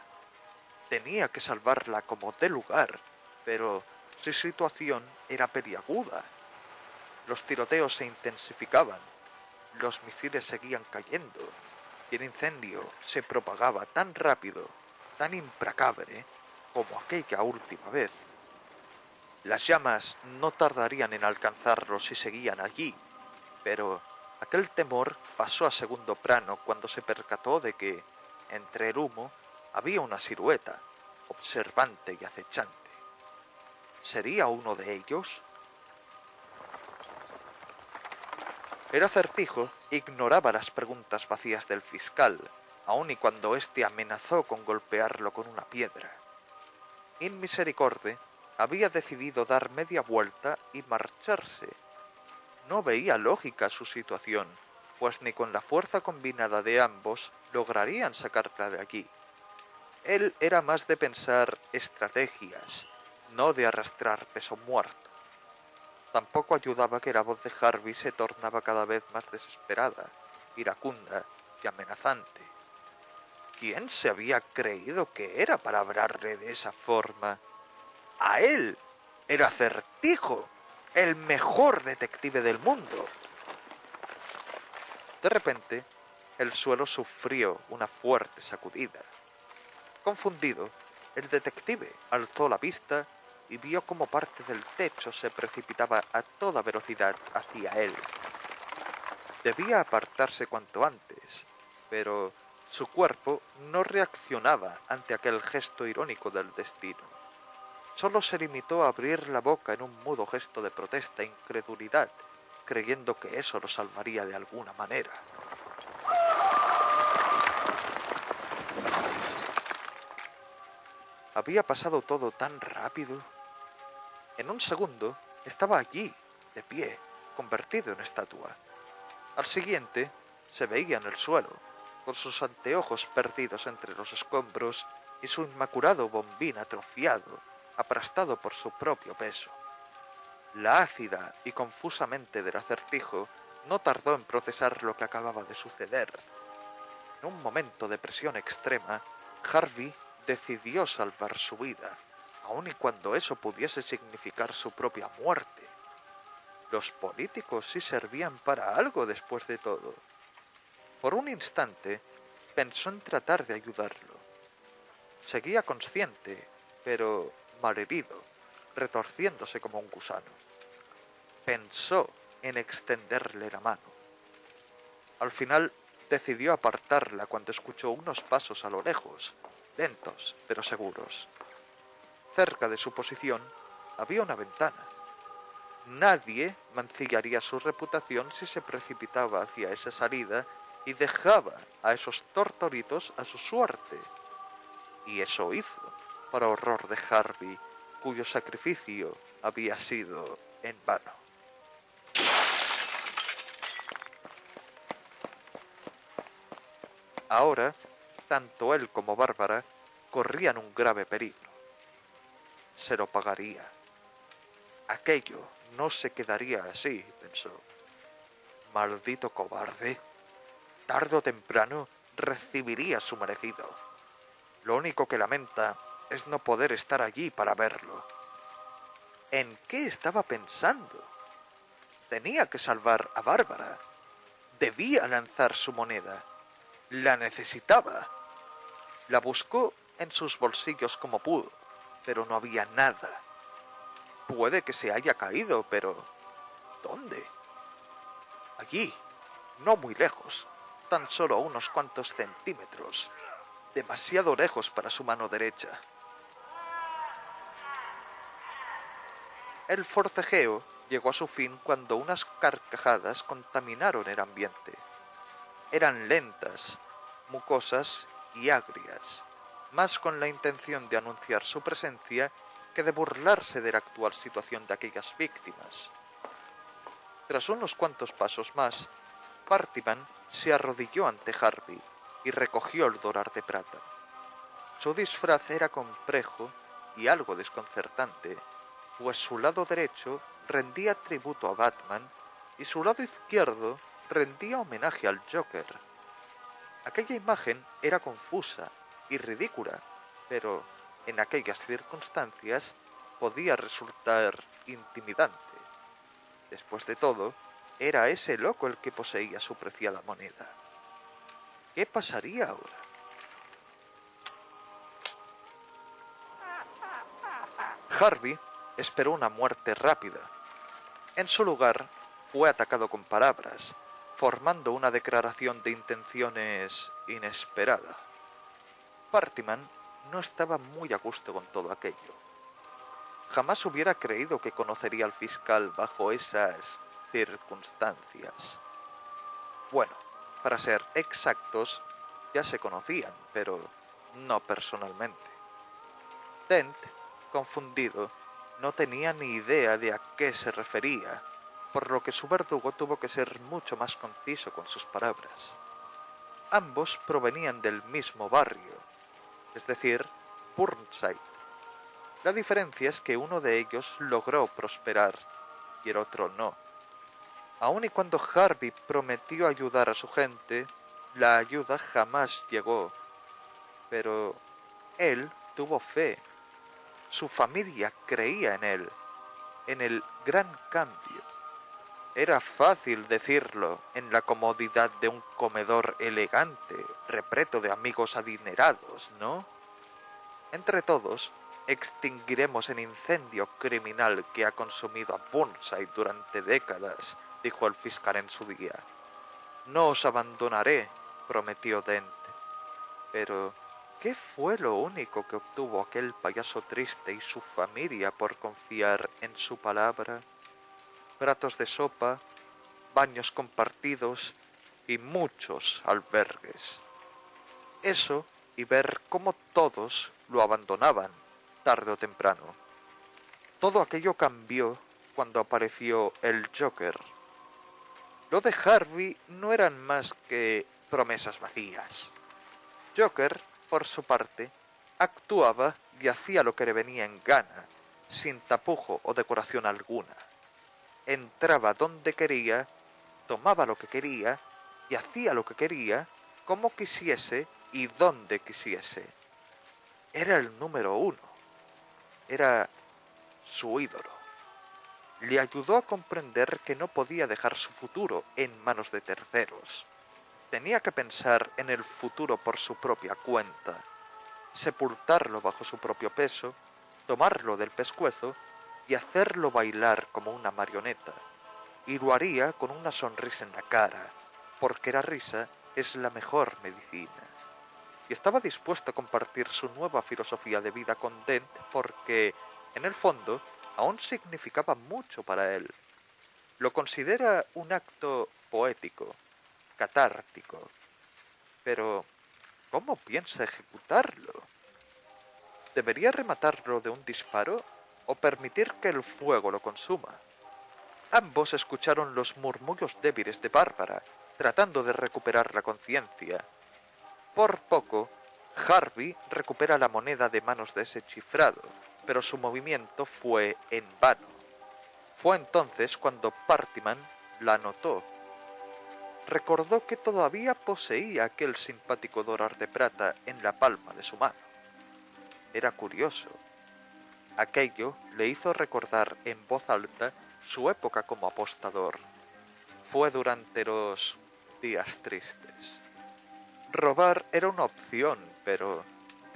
Tenía que salvarla como de lugar, pero su situación era peliaguda. Los tiroteos se intensificaban, los misiles seguían cayendo, y el incendio se propagaba tan rápido, tan implacable, como aquella última vez. Las llamas no tardarían en alcanzarlos si seguían allí, pero aquel temor pasó a segundo plano cuando se percató de que, entre el humo, había una silueta, observante y acechante. ¿Sería uno de ellos? El Acertijo ignoraba las preguntas vacías del fiscal, aun y cuando éste amenazó con golpearlo con una piedra. In Misericorde había decidido dar media vuelta y marcharse. No veía lógica su situación, pues ni con la fuerza combinada de ambos lograrían sacarla de aquí. Él era más de pensar estrategias, no de arrastrar peso muerto. Tampoco ayudaba que la voz de Harvey se tornaba cada vez más desesperada, iracunda y amenazante. ¿Quién se había creído que era para hablarle de esa forma? ¡A él! ¡El Acertijo! ¡El mejor detective del mundo! De repente, el suelo sufrió una fuerte sacudida. Confundido, el detective alzó la vista y vio cómo parte del techo se precipitaba a toda velocidad hacia él. Debía apartarse cuanto antes, pero su cuerpo no reaccionaba ante aquel gesto irónico del destino. Solo se limitó a abrir la boca en un mudo gesto de protesta e incredulidad, creyendo que eso lo salvaría de alguna manera. Había pasado todo tan rápido. En un segundo estaba allí, de pie, convertido en estatua. Al siguiente se veía en el suelo, con sus anteojos perdidos entre los escombros y su inmaculado bombín atrofiado, aplastado por su propio peso. La ácida y confusa mente del Acertijo no tardó en procesar lo que acababa de suceder. En un momento de presión extrema, Harvey decidió salvar su vida, aun y cuando eso pudiese significar su propia muerte. Los políticos sí servían para algo después de todo. Por un instante, pensó en tratar de ayudarlo. Seguía consciente, pero malherido, retorciéndose como un gusano. Pensó en extenderle la mano. Al final, decidió apartarla cuando escuchó unos pasos a lo lejos, lentos pero seguros. Cerca de su posición había una ventana. Nadie mancillaría su reputación si se precipitaba hacia esa salida y dejaba a esos tortoritos a su suerte. Y eso hizo, para horror de Harvey, cuyo sacrificio había sido en vano. Ahora, tanto él como Bárbara corrían un grave peligro. Se lo pagaría. Aquello no se quedaría así, pensó. Maldito cobarde. Tarde o temprano recibiría su merecido. Lo único que lamenta es no poder estar allí para verlo. ¿En qué estaba pensando? Tenía que salvar a Bárbara. Debía lanzar su moneda. La necesitaba. La buscó en sus bolsillos como pudo. pero no había nada. Puede que se haya caído, pero ¿dónde? Allí, no muy lejos, tan solo a unos cuantos centímetros, demasiado lejos para su mano derecha. El forcejeo llegó a su fin cuando unas carcajadas contaminaron el ambiente. Eran lentas, mucosas y agrias, más con la intención de anunciar su presencia que de burlarse de la actual situación de aquellas víctimas. Tras unos cuantos pasos más, Partyman se arrodilló ante Harvey y recogió el dólar de plata. Su disfraz era complejo y algo desconcertante, pues su lado derecho rendía tributo a Batman y su lado izquierdo rendía homenaje al Joker. Aquella imagen era confusa y ridícula, pero en aquellas circunstancias podía resultar intimidante. Después de todo, era ese loco el que poseía su preciada moneda. ¿Qué pasaría ahora? Harvey esperó una muerte rápida. En su lugar, fue atacado con palabras, formando una declaración de intenciones inesperada. Partyman no estaba muy a gusto con todo aquello. Jamás hubiera creído que conocería al fiscal bajo esas circunstancias. Bueno, para ser exactos, ya se conocían, pero no personalmente. Dent, confundido, no tenía ni idea de a qué se refería, por lo que su verdugo tuvo que ser mucho más conciso con sus palabras. Ambos provenían del mismo barrio, es decir, Burnside. La diferencia es que uno de ellos logró prosperar y el otro no. Aun y cuando Harvey prometió ayudar a su gente, la ayuda jamás llegó. Pero él tuvo fe. Su familia creía en el gran cambio. Era fácil decirlo en la comodidad de un comedor elegante, repleto de amigos adinerados, ¿no? Entre todos, extinguiremos el incendio criminal que ha consumido a Burnside durante décadas, dijo el fiscal en su día. No os abandonaré, prometió Dent. Pero, ¿qué fue lo único que obtuvo aquel payaso triste y su familia por confiar en su palabra? Platos de sopa, baños compartidos y muchos albergues. Eso y ver cómo todos lo abandonaban, tarde o temprano. Todo aquello cambió cuando apareció el Joker. Lo de Harvey no eran más que promesas vacías. Joker, por su parte, actuaba y hacía lo que le venía en gana, sin tapujo o decoración alguna. Entraba donde quería, tomaba lo que quería y hacía lo que quería, como quisiese y donde quisiese. Era el número uno. Era su ídolo. Le ayudó a comprender que no podía dejar su futuro en manos de terceros. Tenía que pensar en el futuro por su propia cuenta, sepultarlo bajo su propio peso, tomarlo del pescuezo y hacerlo bailar como una marioneta. Y lo haría con una sonrisa en la cara, porque la risa es la mejor medicina. Y estaba dispuesto a compartir su nueva filosofía de vida con Dent porque, en el fondo, aún significaba mucho para él. Lo considera un acto poético, catártico. Pero, ¿cómo piensa ejecutarlo? ¿Debería rematarlo de un disparo o permitir que el fuego lo consuma? Ambos escucharon los murmullos débiles de Bárbara, tratando de recuperar la conciencia. Por poco, Harvey recupera la moneda de manos de ese chiflado, pero su movimiento fue en vano. Fue entonces cuando Partyman la notó. Recordó que todavía poseía aquel simpático dólar de plata en la palma de su mano. Era curioso. Aquello le hizo recordar en voz alta su época como apostador. Fue durante los días tristes. Robar era una opción, pero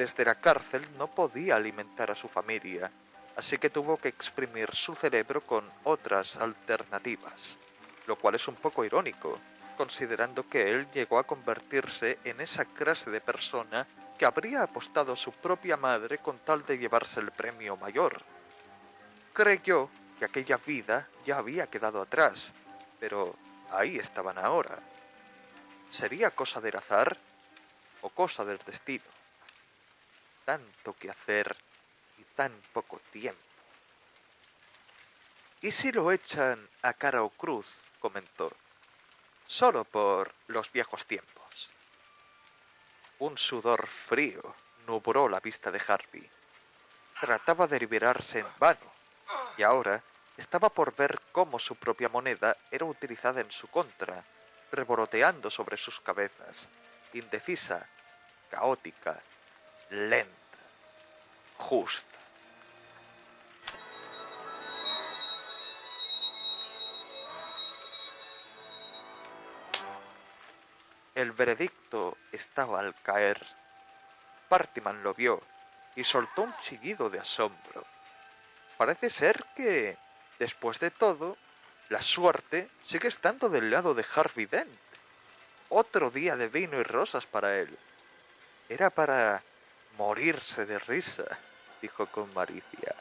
Desde la cárcel no podía alimentar a su familia, así que tuvo que exprimir su cerebro con otras alternativas, lo cual es un poco irónico, considerando que él llegó a convertirse en esa clase de persona que habría apostado a su propia madre con tal de llevarse el premio mayor. Creyó que aquella vida ya había quedado atrás, pero ahí estaban ahora. ¿Sería cosa del azar o cosa del destino? Tanto que hacer y tan poco tiempo. ¿Y si lo echan a cara o cruz? Comentó. Solo por los viejos tiempos. Un sudor frío nubló la vista de Harvey. Trataba de liberarse en vano, y ahora estaba por ver cómo su propia moneda era utilizada en su contra, revoloteando sobre sus cabezas, indecisa, caótica, lenta, justa. El veredicto estaba al caer. Partiman lo vio y soltó un chillido de asombro. Parece ser que, después de todo, la suerte sigue estando del lado de Harvey Dent. Otro día de vino y rosas para él. Era para morirse de risa, dijo con malicia.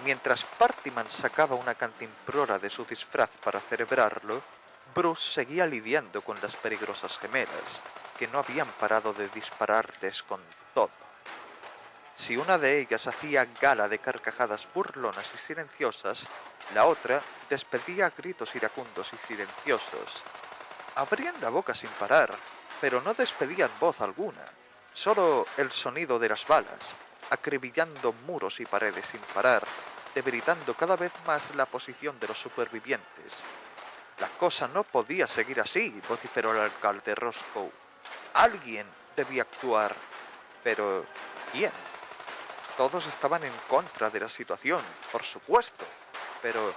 Mientras Partiman sacaba una cantimplora de su disfraz para celebrarlo, Bruce seguía lidiando con las peligrosas gemelas, que no habían parado de dispararles con todo. Si una de ellas hacía gala de carcajadas burlonas y silenciosas, la otra despedía gritos iracundos y silenciosos. Abrían la boca sin parar, pero no despedían voz alguna, solo el sonido de las balas, acribillando muros y paredes sin parar, debilitando cada vez más la posición de los supervivientes. La cosa no podía seguir así, vociferó el alcalde Roscoe. Alguien debía actuar, pero ¿quién? Todos estaban en contra de la situación, por supuesto, pero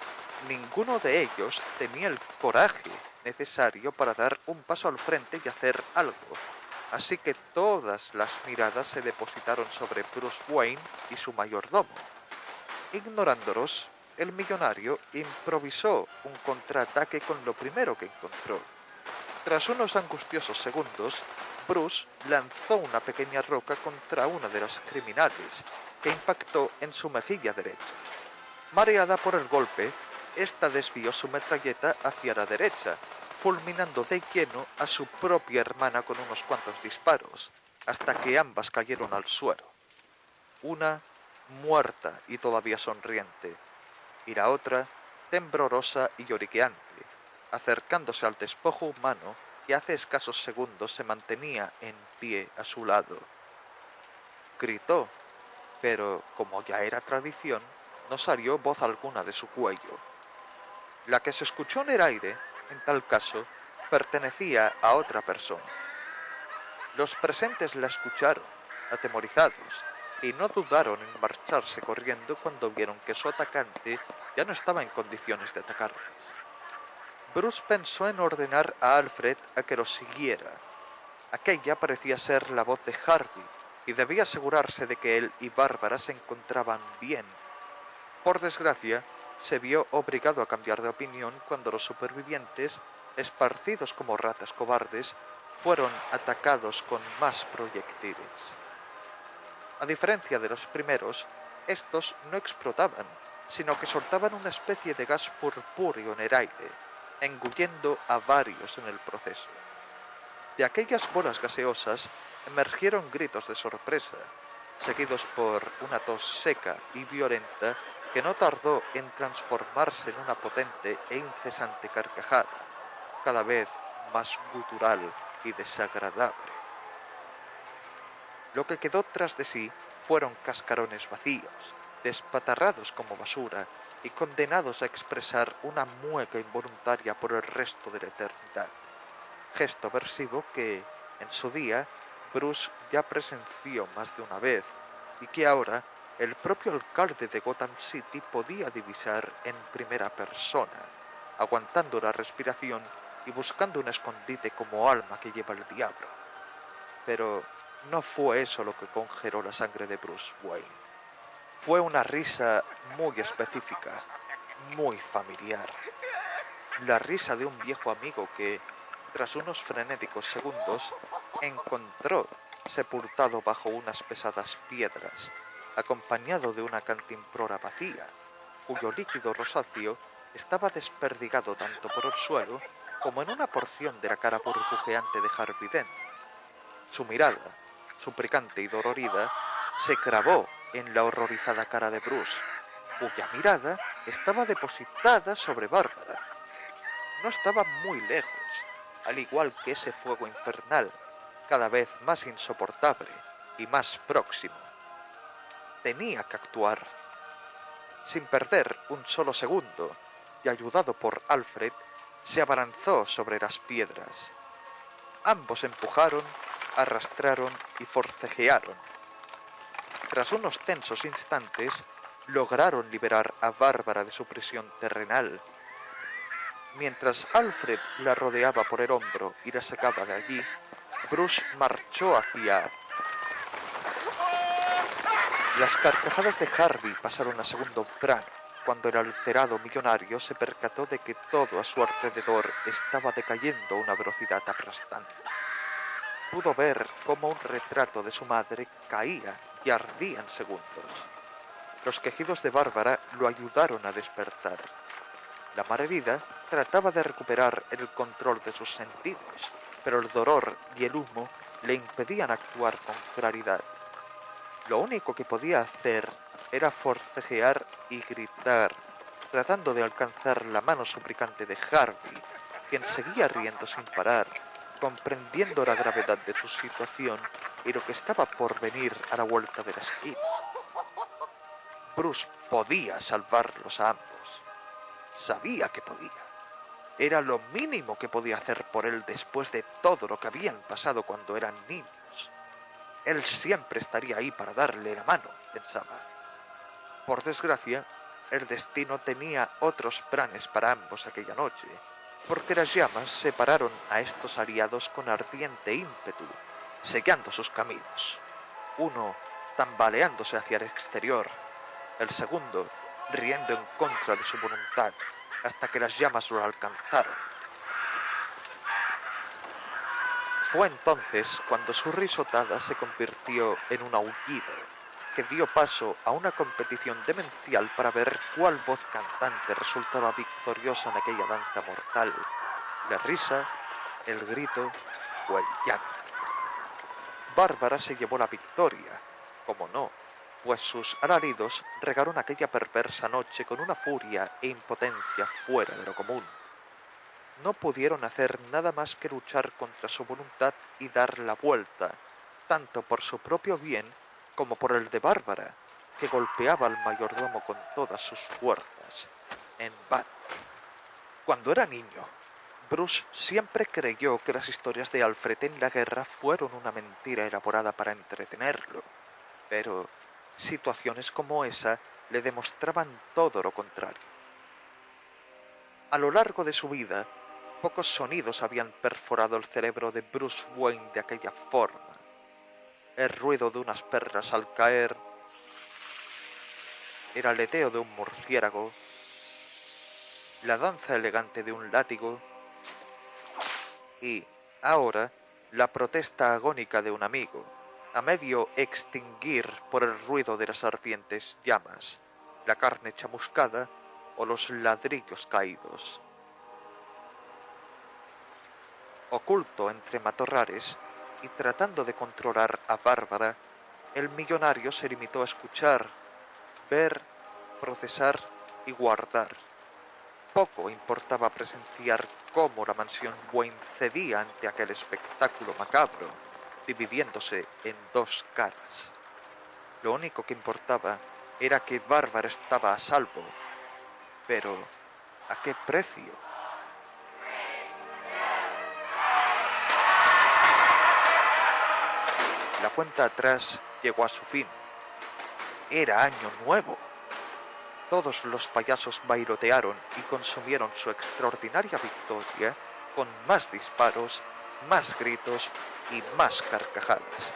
ninguno de ellos tenía el coraje necesario para dar un paso al frente y hacer algo. Así que todas las miradas se depositaron sobre Bruce Wayne y su mayordomo. Ignorándolos, el millonario improvisó un contraataque con lo primero que encontró. Tras unos angustiosos segundos, Bruce lanzó una pequeña roca contra una de las criminales, que impactó en su mejilla derecha. Mareada por el golpe, esta desvió su metralleta hacia la derecha, fulminando de lleno a su propia hermana con unos cuantos disparos, hasta que ambas cayeron al suelo. Una muerta y todavía sonriente, y la otra temblorosa y lloriqueante, acercándose al despojo humano que hace escasos segundos se mantenía en pie a su lado. Gritó, pero como ya era tradición, no salió voz alguna de su cuello. La que se escuchó en el aire, en tal caso, pertenecía a otra persona. Los presentes la escucharon, atemorizados, y no dudaron en marcharse corriendo cuando vieron que su atacante ya no estaba en condiciones de atacarles. Bruce pensó en ordenar a Alfred a que los siguiera. Aquella parecía ser la voz de Harvey, y debía asegurarse de que él y Bárbara se encontraban bien. Por desgracia, se vio obligado a cambiar de opinión cuando los supervivientes, esparcidos como ratas cobardes, fueron atacados con más proyectiles. A diferencia de los primeros, estos no explotaban, sino que soltaban una especie de gas purpúreo en el aire, engullendo a varios en el proceso. De aquellas bolas gaseosas emergieron gritos de sorpresa, seguidos por una tos seca y violenta que no tardó en transformarse en una potente e incesante carcajada, cada vez más gutural y desagradable. Lo que quedó tras de sí fueron cascarones vacíos, despatarrados como basura y condenados a expresar una mueca involuntaria por el resto de la eternidad. Gesto aversivo que, en su día, Bruce ya presenció más de una vez y que ahora el propio alcalde de Gotham City podía divisar en primera persona, aguantando la respiración y buscando un escondite como alma que lleva el diablo. Pero no fue eso lo que congeló la sangre de Bruce Wayne. Fue una risa muy específica, muy familiar. La risa de un viejo amigo que, tras unos frenéticos segundos, encontró sepultado bajo unas pesadas piedras, acompañado de una cantimplora vacía, cuyo líquido rosáceo estaba desperdigado tanto por el suelo como en una porción de la cara burbujeante de Harvey Dent. Su mirada, suplicante y dolorida, se clavó en la horrorizada cara de Bruce, cuya mirada estaba depositada sobre Bárbara. No estaba muy lejos, al igual que ese fuego infernal, cada vez más insoportable y más próximo. Tenía que actuar. Sin perder un solo segundo, y ayudado por Alfred, se abalanzó sobre las piedras. Ambos empujaron, arrastraron y forcejearon. Tras unos tensos instantes, lograron liberar a Bárbara de su prisión terrenal. Mientras Alfred la rodeaba por el hombro y la sacaba de allí, Bruce marchó hacia... Las carcajadas de Harvey pasaron a segundo plano, cuando el alterado millonario se percató de que todo a su alrededor estaba decayendo a una velocidad aplastante. Pudo ver cómo un retrato de su madre caía y ardía en segundos. Los quejidos de Bárbara lo ayudaron a despertar. La malherida trataba de recuperar el control de sus sentidos, pero el dolor y el humo le impedían actuar con claridad. Lo único que podía hacer era forcejear y gritar, tratando de alcanzar la mano suplicante de Harvey, quien seguía riendo sin parar, comprendiendo la gravedad de su situación y lo que estaba por venir a la vuelta de la esquina. Bruce podía salvarlos a ambos. Sabía que podía. Era lo mínimo que podía hacer por él después de todo lo que habían pasado cuando eran niños. Él siempre estaría ahí para darle la mano, pensaba. Por desgracia, el destino tenía otros planes para ambos aquella noche, porque las llamas separaron a estos aliados con ardiente ímpetu, sellando sus caminos. Uno tambaleándose hacia el exterior, el segundo riendo en contra de su voluntad, hasta que las llamas lo alcanzaron. Fue entonces cuando su risotada se convirtió en un aullido, que dio paso a una competición demencial para ver cuál voz cantante resultaba victoriosa en aquella danza mortal. La risa, el grito o el llanto. Bárbara se llevó la victoria, como no, pues sus alaridos regaron aquella perversa noche con una furia e impotencia fuera de lo común. No pudieron hacer nada más que luchar contra su voluntad y dar la vuelta, tanto por su propio bien como por el de Bárbara, que golpeaba al mayordomo con todas sus fuerzas, en vano. Cuando era niño, Bruce siempre creyó que las historias de Alfred en la guerra fueron una mentira elaborada para entretenerlo, pero situaciones como esa le demostraban todo lo contrario. A lo largo de su vida, pocos sonidos habían perforado el cerebro de Bruce Wayne de aquella forma. El ruido de unas perlas al caer, el aleteo de un murciélago, la danza elegante de un látigo y, ahora, la protesta agónica de un amigo, a medio extinguir por el ruido de las ardientes llamas, la carne chamuscada o los ladrillos caídos. Oculto entre matorrales y tratando de controlar a Bárbara, el millonario se limitó a escuchar, ver, procesar y guardar. Poco importaba presenciar cómo la mansión Wayne cedía ante aquel espectáculo macabro, dividiéndose en dos caras. Lo único que importaba era que Bárbara estaba a salvo. Pero, ¿a qué precio? La cuenta atrás llegó a su fin, Era año nuevo. Todos los payasos bailotearon y consumieron su extraordinaria victoria con más disparos, más gritos y más carcajadas,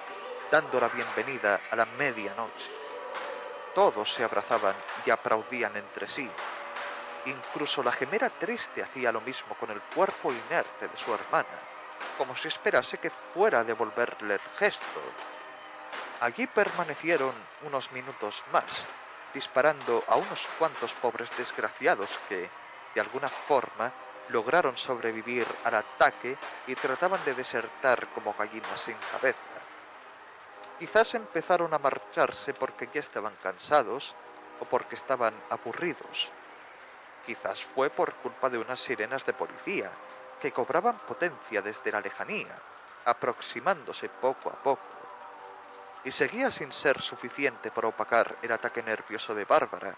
dando la bienvenida a la medianoche. Todos se abrazaban y aplaudían entre sí. Incluso la gemela triste hacía lo mismo con el cuerpo inerte de su hermana, como si esperase que fuera a devolverle el gesto. Allí permanecieron unos minutos más, disparando a unos cuantos pobres desgraciados que, de alguna forma, lograron sobrevivir al ataque y trataban de desertar como gallinas sin cabeza. Quizás empezaron a marcharse porque ya estaban cansados o porque estaban aburridos. Quizás fue por culpa de unas sirenas de policía que cobraban potencia desde la lejanía, aproximándose poco a poco. Y seguía sin ser suficiente para opacar el ataque nervioso de Bárbara,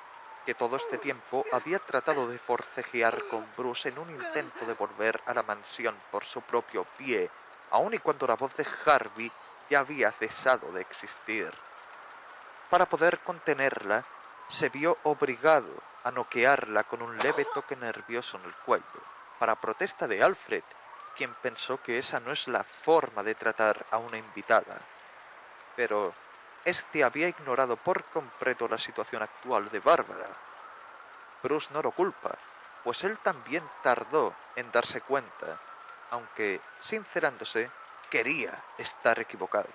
que todo este tiempo había tratado de forcejear con Bruce en un intento de volver a la mansión por su propio pie, aun y cuando la voz de Harvey ya había cesado de existir. Para poder contenerla, se vio obligado a noquearla con un leve toque nervioso en el cuello, para protesta de Alfred, quien pensó que esa no es la forma de tratar a una invitada. Pero este había ignorado por completo la situación actual de Bárbara. Bruce no lo culpa, pues él también tardó en darse cuenta, aunque, sincerándose, quería estar equivocado.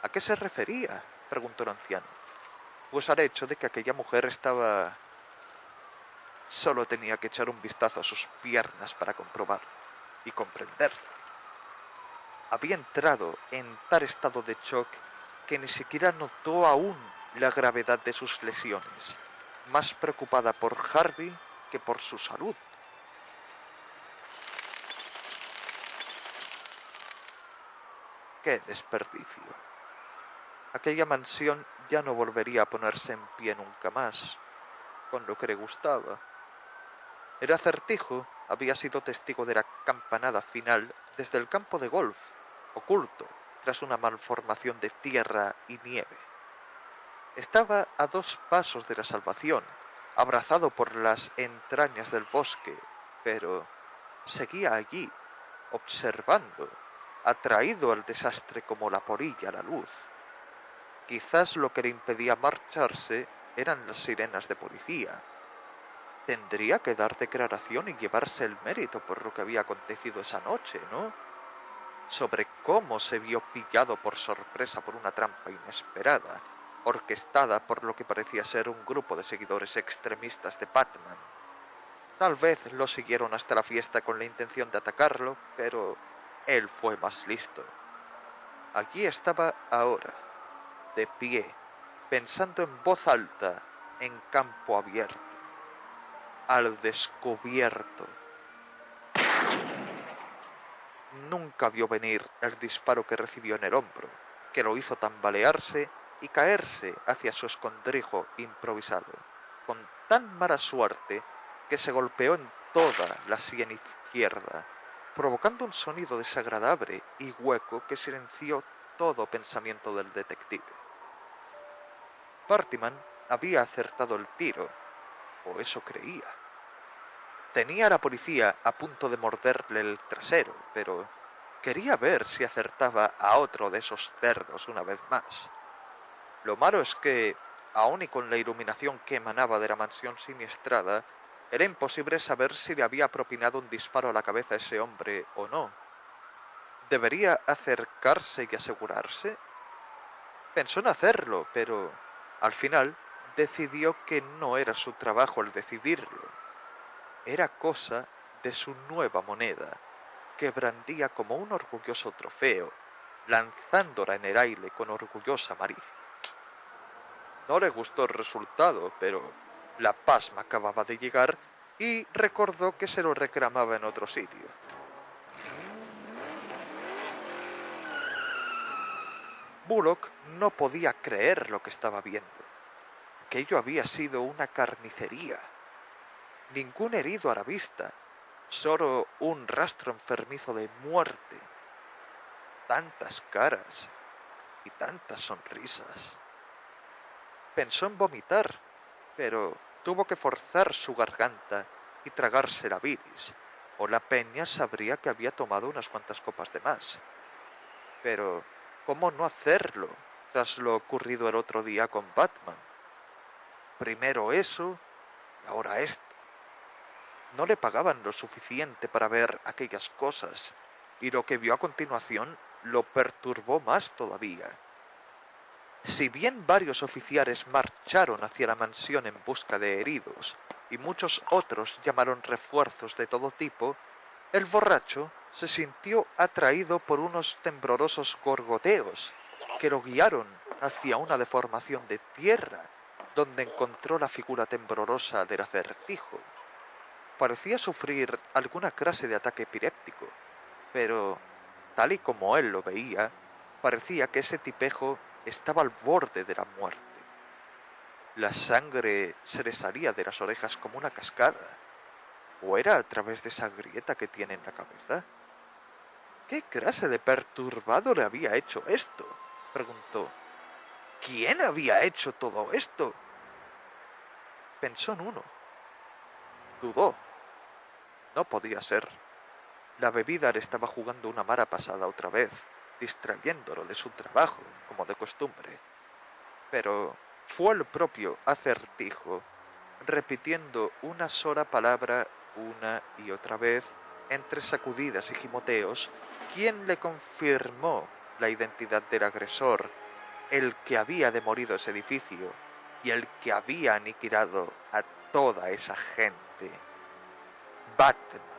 ¿A qué se refería?, preguntó el anciano. Pues al hecho de que aquella mujer estaba... Solo tenía que echar un vistazo a sus piernas para comprobarlo y comprenderlo. Había entrado en tal estado de shock que ni siquiera notó aún la gravedad de sus lesiones, más preocupada por Harvey que por su salud. ¡Qué desperdicio! Aquella mansión ya no volvería a ponerse en pie nunca más, con lo que le gustaba. El acertijo había sido testigo de la campanada final desde el campo de golf, oculto tras una malformación de tierra y nieve. Estaba a 2 pasos de la salvación, abrazado por las entrañas del bosque, pero seguía allí, observando, atraído al desastre como la polilla a la luz. Quizás lo que le impedía marcharse eran las sirenas de policía. Tendría que dar declaración y llevarse el mérito por lo que había acontecido esa noche, ¿no? Sobre cómo se vio pillado por sorpresa por una trampa inesperada, orquestada por lo que parecía ser un grupo de seguidores extremistas de Batman. Tal vez lo siguieron hasta la fiesta con la intención de atacarlo, pero él fue más listo. Allí estaba ahora, de pie, pensando en voz alta, en campo abierto, al descubierto. Nunca vio venir el disparo que recibió en el hombro, que lo hizo tambalearse y caerse hacia su escondrijo improvisado, con tan mala suerte que se golpeó en toda la sien izquierda, provocando un sonido desagradable y hueco que silenció todo pensamiento del detective. Bartiman había acertado el tiro, o eso creía. Tenía a la policía a punto de morderle el trasero, pero quería ver si acertaba a otro de esos cerdos una vez más. Lo malo es que, aun y con la iluminación que emanaba de la mansión siniestrada, era imposible saber si le había propinado un disparo a la cabeza a ese hombre o no. ¿Debería acercarse y asegurarse? Pensó en hacerlo, pero al final decidió que no era su trabajo el decidirlo. Era cosa de su nueva moneda, que brandía como un orgulloso trofeo, lanzándola en el aire con orgullosa malicia. No le gustó el resultado, pero la pasma acababa de llegar y recordó que se lo reclamaba en otro sitio. Bullock no podía creer lo que estaba viendo. Aquello había sido una carnicería. Ningún herido a la vista, solo un rastro enfermizo de muerte. Tantas caras y tantas sonrisas. Pensó en vomitar, pero tuvo que forzar su garganta y tragarse la bilis, o la peña sabría que había tomado unas cuantas copas de más. Pero, ¿cómo no hacerlo tras lo ocurrido el otro día con Batman? Primero eso, y ahora esto. No le pagaban lo suficiente para ver aquellas cosas, y lo que vio a continuación lo perturbó más todavía. Si bien varios oficiales marcharon hacia la mansión en busca de heridos, y muchos otros llamaron refuerzos de todo tipo, el borracho se sintió atraído por unos temblorosos gorgoteos que lo guiaron hacia una deformación de tierra, donde encontró la figura temblorosa del Acertijo. Parecía sufrir alguna clase de ataque epiléptico, pero, tal y como él lo veía, parecía que ese tipejo estaba al borde de la muerte. La sangre se le salía de las orejas como una cascada. ¿O era a través de esa grieta que tiene en la cabeza? ¿Qué clase de perturbado le había hecho esto?, preguntó. ¿Quién había hecho todo esto? Pensó en uno. Dudó. No podía ser. La bebida le estaba jugando una mala pasada otra vez, distrayéndolo de su trabajo, como de costumbre. Pero fue el propio Acertijo, repitiendo una sola palabra una y otra vez, entre sacudidas y gimoteos, quien le confirmó la identidad del agresor, el que había demolido ese edificio y el que había aniquilado a toda esa gente. Batman.